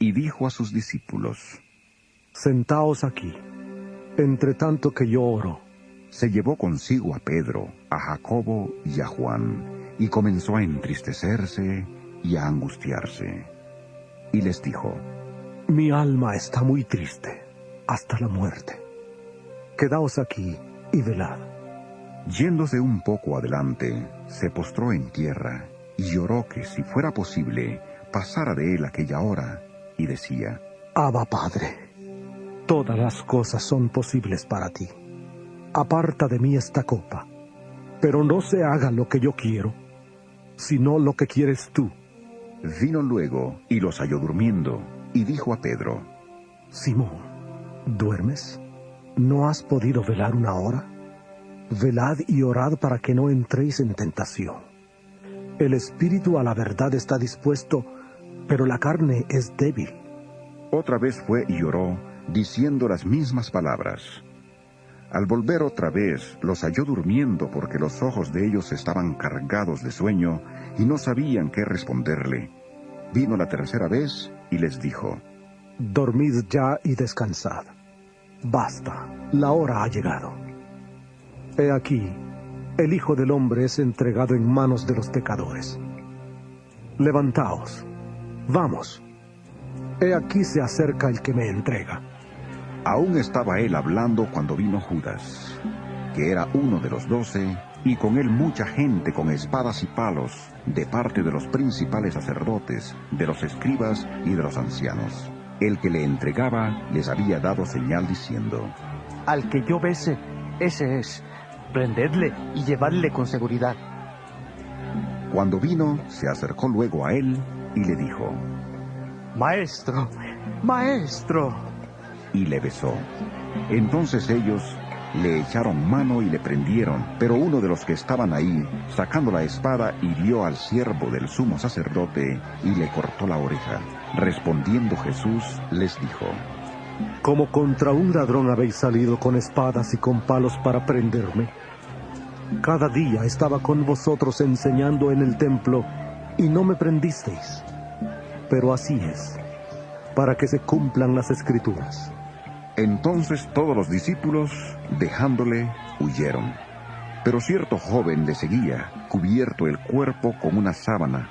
Speaker 1: y dijo a sus discípulos:
Speaker 4: Sentaos aquí, entre tanto que yo oro.
Speaker 1: Se llevó consigo a Pedro, a Jacobo y a Juan, y comenzó a entristecerse y a angustiarse. Y les dijo:
Speaker 4: Mi alma está muy triste, hasta la muerte. Quedaos aquí y velad.
Speaker 1: Yéndose un poco adelante, se postró en tierra y lloró que, si fuera posible, pasara de él aquella hora, y decía:
Speaker 4: Abba, Padre, todas las cosas son posibles para ti. Aparta de mí esta copa, pero no se haga lo que yo quiero, sino lo que quieres tú.
Speaker 1: Vino luego y los halló durmiendo, y dijo a Pedro:
Speaker 4: Simón, ¿duermes? ¿No has podido velar una hora? Velad y orad para que no entréis en tentación. El espíritu a la verdad está dispuesto, pero la carne es débil.
Speaker 1: Otra vez fue y oró, diciendo las mismas palabras. Al volver otra vez, los halló durmiendo, porque los ojos de ellos estaban cargados de sueño, y no sabían qué responderle. Vino la tercera vez y les dijo:
Speaker 4: Dormid ya y descansad. Basta, la hora ha llegado. He aquí, el Hijo del Hombre es entregado en manos de los pecadores. Levantaos, vamos. He aquí se acerca el que me entrega.
Speaker 1: Aún estaba él hablando cuando vino Judas, que era uno de los 12, y con él mucha gente con espadas y palos, de parte de los principales sacerdotes, de los escribas y de los ancianos. El que le entregaba les había dado señal diciendo:
Speaker 20: Al que yo bese, ese es. Prendedle y llevadle con seguridad.
Speaker 1: Cuando vino, se acercó luego a él y le dijo:
Speaker 20: Maestro, maestro.
Speaker 1: Y le besó. Entonces ellos le echaron mano y le prendieron, pero uno de los que estaban ahí, sacando la espada, hirió al siervo del sumo sacerdote y le cortó la oreja. Respondiendo Jesús, les dijo:
Speaker 4: Como contra un ladrón habéis salido con espadas y con palos para prenderme. Cada día estaba con vosotros enseñando en el templo, y no me prendisteis. Pero así es, para que se cumplan las Escrituras.
Speaker 1: Entonces todos los discípulos, dejándole, huyeron. Pero cierto joven le seguía, cubierto el cuerpo con una sábana.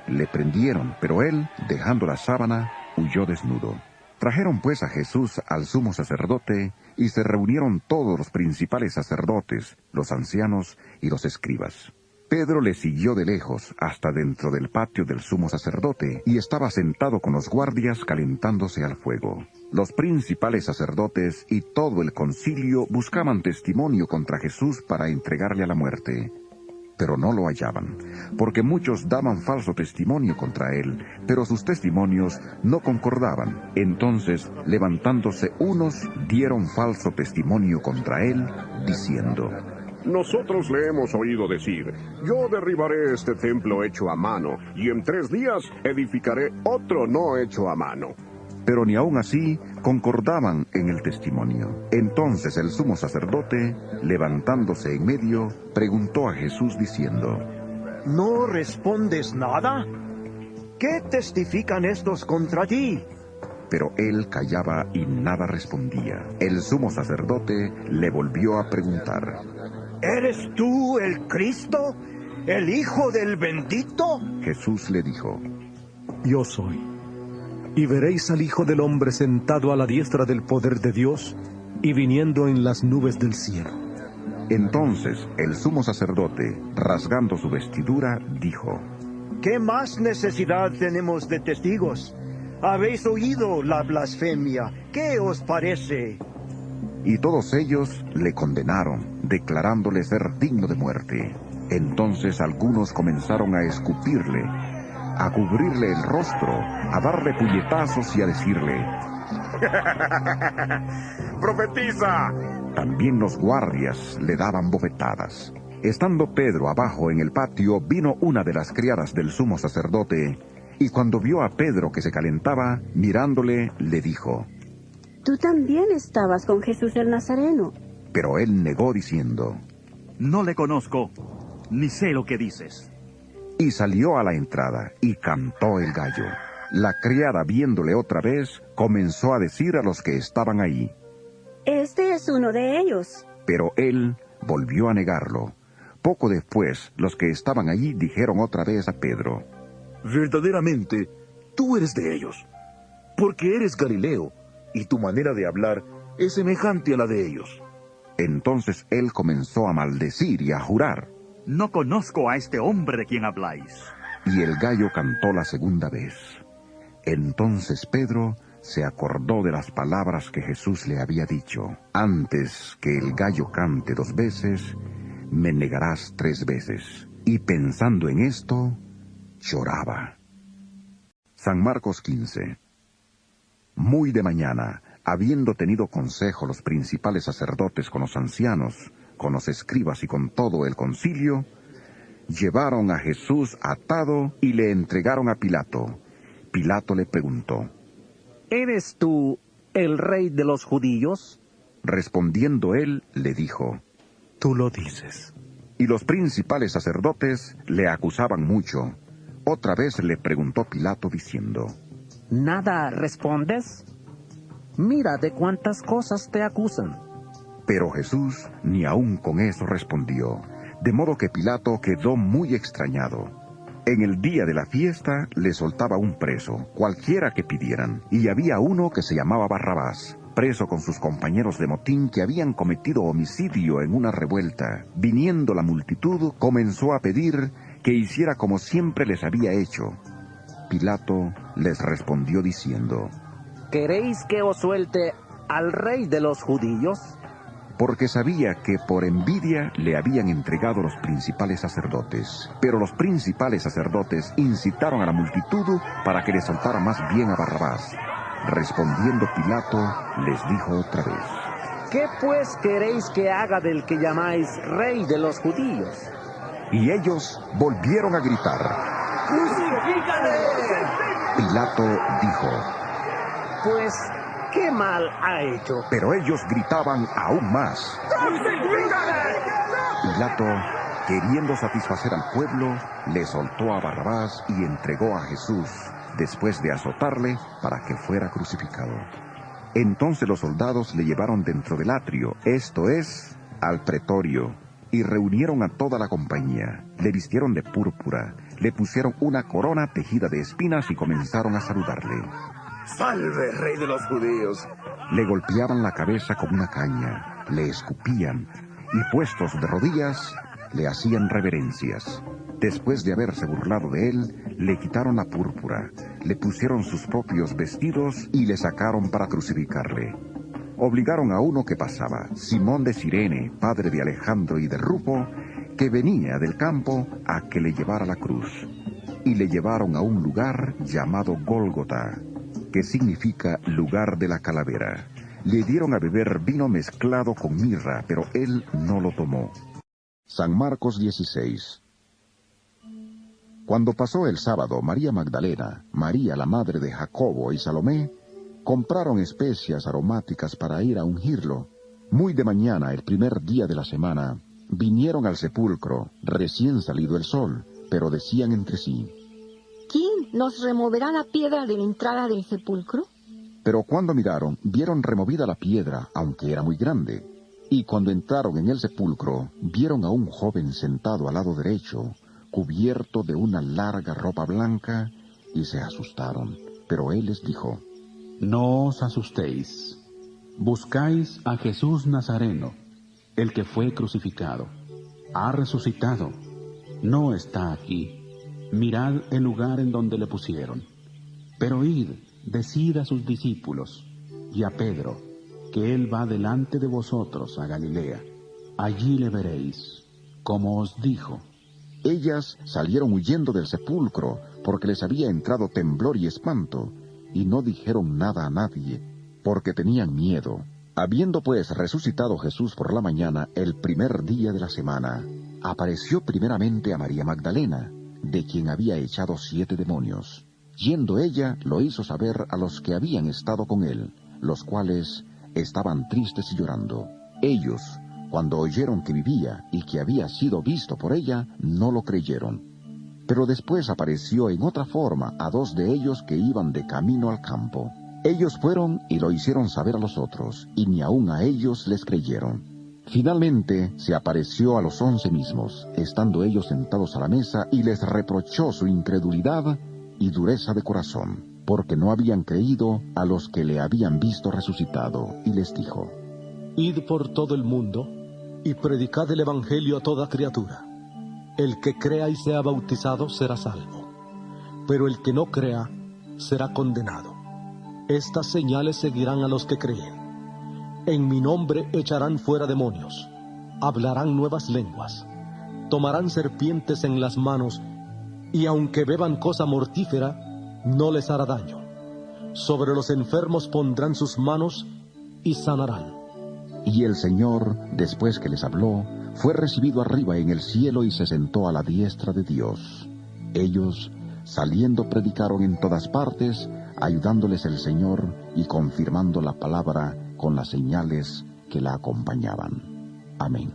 Speaker 1: Le prendieron, pero él, dejando la sábana, huyó desnudo. Trajeron pues a Jesús al sumo sacerdote, y se reunieron todos los principales sacerdotes, los ancianos y los escribas. Pedro le siguió de lejos hasta dentro del patio del sumo sacerdote, y estaba sentado con los guardias calentándose al fuego. Los principales sacerdotes y todo el concilio buscaban testimonio contra Jesús para entregarle a la muerte. Pero no lo hallaban, porque muchos daban falso testimonio contra él, pero sus testimonios no concordaban. Entonces, levantándose unos, dieron falso testimonio contra él, diciendo:
Speaker 21: Nosotros le hemos oído decir: Yo derribaré este templo hecho a mano, y en 3 días edificaré otro no hecho a mano.
Speaker 1: Pero ni aun así concordaban en el testimonio. Entonces el sumo sacerdote, levantándose en medio, preguntó a Jesús diciendo:
Speaker 12: ¿No respondes nada? ¿Qué testifican estos contra ti?
Speaker 1: Pero él callaba y nada respondía. El sumo sacerdote le volvió a preguntar:
Speaker 12: ¿Eres tú el Cristo, el Hijo del Bendito?
Speaker 1: Jesús le dijo:
Speaker 4: Yo soy. Y veréis al Hijo del Hombre sentado a la diestra del poder de Dios y viniendo en las nubes del cielo.
Speaker 1: Entonces el sumo sacerdote, rasgando su vestidura, dijo:
Speaker 12: ¿Qué más necesidad tenemos de testigos? Habéis oído la blasfemia. ¿Qué os parece?
Speaker 1: Y todos ellos le condenaron, declarándole ser digno de muerte. Entonces algunos comenzaron a escupirle, a cubrirle el rostro, a darle puñetazos y a decirle:
Speaker 21: ¡Profetiza!
Speaker 1: También los guardias le daban bofetadas. Estando Pedro abajo en el patio, vino una de las criadas del sumo sacerdote, y cuando vio a Pedro que se calentaba, mirándole, le dijo:
Speaker 22: Tú también estabas con Jesús el Nazareno.
Speaker 1: Pero él negó diciendo:
Speaker 8: No le conozco, ni sé lo que dices.
Speaker 1: Y salió a la entrada, y cantó el gallo. La criada, viéndole otra vez, comenzó a decir a los que estaban ahí:
Speaker 22: Este es uno de ellos.
Speaker 1: Pero él volvió a negarlo. Poco después, los que estaban allí dijeron otra vez a Pedro:
Speaker 11: Verdaderamente, tú eres de ellos, porque eres Galileo, y tu manera de hablar es semejante a la de ellos.
Speaker 1: Entonces él comenzó a maldecir y a jurar:
Speaker 8: No conozco a este hombre de quien habláis.
Speaker 1: Y el gallo cantó la segunda vez. Entonces Pedro se acordó de las palabras que Jesús le había dicho: Antes que el gallo cante 2 veces, me negarás 3 veces. Y pensando en esto, lloraba. San Marcos 15. Muy de mañana, habiendo tenido consejo los principales sacerdotes con los ancianos, con los escribas y con todo el concilio, llevaron a Jesús atado y le entregaron a Pilato. Pilato le preguntó:
Speaker 19: ¿Eres tú el rey de los judíos?
Speaker 1: Respondiendo él, le dijo:
Speaker 16: Tú lo dices.
Speaker 1: Y los principales sacerdotes le acusaban mucho. Otra vez le preguntó Pilato diciendo:
Speaker 19: ¿Nada respondes? Mira de cuántas cosas te acusan.
Speaker 1: Pero Jesús ni aun con eso respondió, de modo que Pilato quedó muy extrañado. En el día de la fiesta le soltaba un preso, cualquiera que pidieran, y había uno que se llamaba Barrabás, preso con sus compañeros de motín que habían cometido homicidio en una revuelta. Viniendo la multitud, comenzó a pedir que hiciera como siempre les había hecho. Pilato les respondió diciendo:
Speaker 19: ¿Queréis que os suelte al rey de los judíos?
Speaker 1: Porque sabía que por envidia le habían entregado los principales sacerdotes. Pero los principales sacerdotes incitaron a la multitud para que le soltara más bien a Barrabás. Respondiendo Pilato, les dijo otra vez:
Speaker 19: ¿Qué pues queréis que haga del que llamáis rey de los judíos?
Speaker 1: Y ellos volvieron a gritar:
Speaker 19: ¡Crucifícale!
Speaker 1: Pilato dijo:
Speaker 19: Pues, ¿qué mal ha hecho?
Speaker 1: Pero ellos gritaban aún más. Pilato, queriendo satisfacer al pueblo, le soltó a Barrabás y entregó a Jesús, después de azotarle, para que fuera crucificado. Entonces los soldados le llevaron dentro del atrio, esto es, al pretorio, y reunieron a toda la compañía. Le vistieron de púrpura, le pusieron una corona tejida de espinas y comenzaron a saludarle.
Speaker 11: ¡Salve, rey de los judíos!
Speaker 1: Le golpeaban la cabeza con una caña, le escupían, y puestos de rodillas, le hacían reverencias. Después de haberse burlado de él, le quitaron la púrpura, le pusieron sus propios vestidos y le sacaron para crucificarle. Obligaron a uno que pasaba, Simón de Cirene, padre de Alejandro y de Rufo, que venía del campo, a que le llevara la cruz. Y le llevaron a un lugar llamado Gólgota, que significa lugar de la calavera. Le dieron a beber vino mezclado con mirra, pero él no lo tomó. San Marcos 16. Cuando pasó el sábado, María Magdalena, María la madre de Jacobo y Salomé, compraron especias aromáticas para ir a ungirlo. Muy de mañana, el primer día de la semana, vinieron al sepulcro, recién salido el sol, pero decían entre sí:
Speaker 9: ¿Quién nos removerá la piedra de la entrada del sepulcro?
Speaker 1: Pero cuando miraron, vieron removida la piedra, aunque era muy grande. Y cuando entraron en el sepulcro, vieron a un joven sentado al lado derecho, cubierto de una larga ropa blanca, y se asustaron. Pero él les dijo:
Speaker 16: No os asustéis. Buscáis a Jesús Nazareno, el que fue crucificado. Ha resucitado. No está aquí. Mirad el lugar en donde le pusieron. Pero id, decid a sus discípulos y a Pedro, que él va delante de vosotros a Galilea. Allí le veréis, como os dijo.
Speaker 1: Ellas salieron huyendo del sepulcro, porque les había entrado temblor y espanto, y no dijeron nada a nadie, porque tenían miedo. Habiendo pues resucitado Jesús por la mañana, el primer día de la semana, apareció primeramente a María Magdalena, de quien había echado 7 demonios. Yendo ella, lo hizo saber a los que habían estado con él, los cuales estaban tristes y llorando. Ellos, cuando oyeron que vivía y que había sido visto por ella, no lo creyeron. Pero después apareció en otra forma a 2 de ellos que iban de camino al campo. Ellos fueron y lo hicieron saber a los otros, y ni aun a ellos les creyeron. Finalmente se apareció a los 11 mismos, estando ellos sentados a la mesa, y les reprochó su incredulidad y dureza de corazón, porque no habían creído a los que le habían visto resucitado, y les dijo:
Speaker 4: Id por todo el mundo y predicad el Evangelio a toda criatura. El que crea y sea bautizado será salvo, pero el que no crea será condenado. Estas señales seguirán a los que creen. En mi nombre echarán fuera demonios, hablarán nuevas lenguas, tomarán serpientes en las manos, y aunque beban cosa mortífera, no les hará daño. Sobre los enfermos pondrán sus manos y sanarán.
Speaker 1: Y el Señor, después que les habló, fue recibido arriba en el cielo y se sentó a la diestra de Dios. Ellos, saliendo, predicaron en todas partes, ayudándoles el Señor y confirmando la palabra con las señales que la acompañaban. Amén.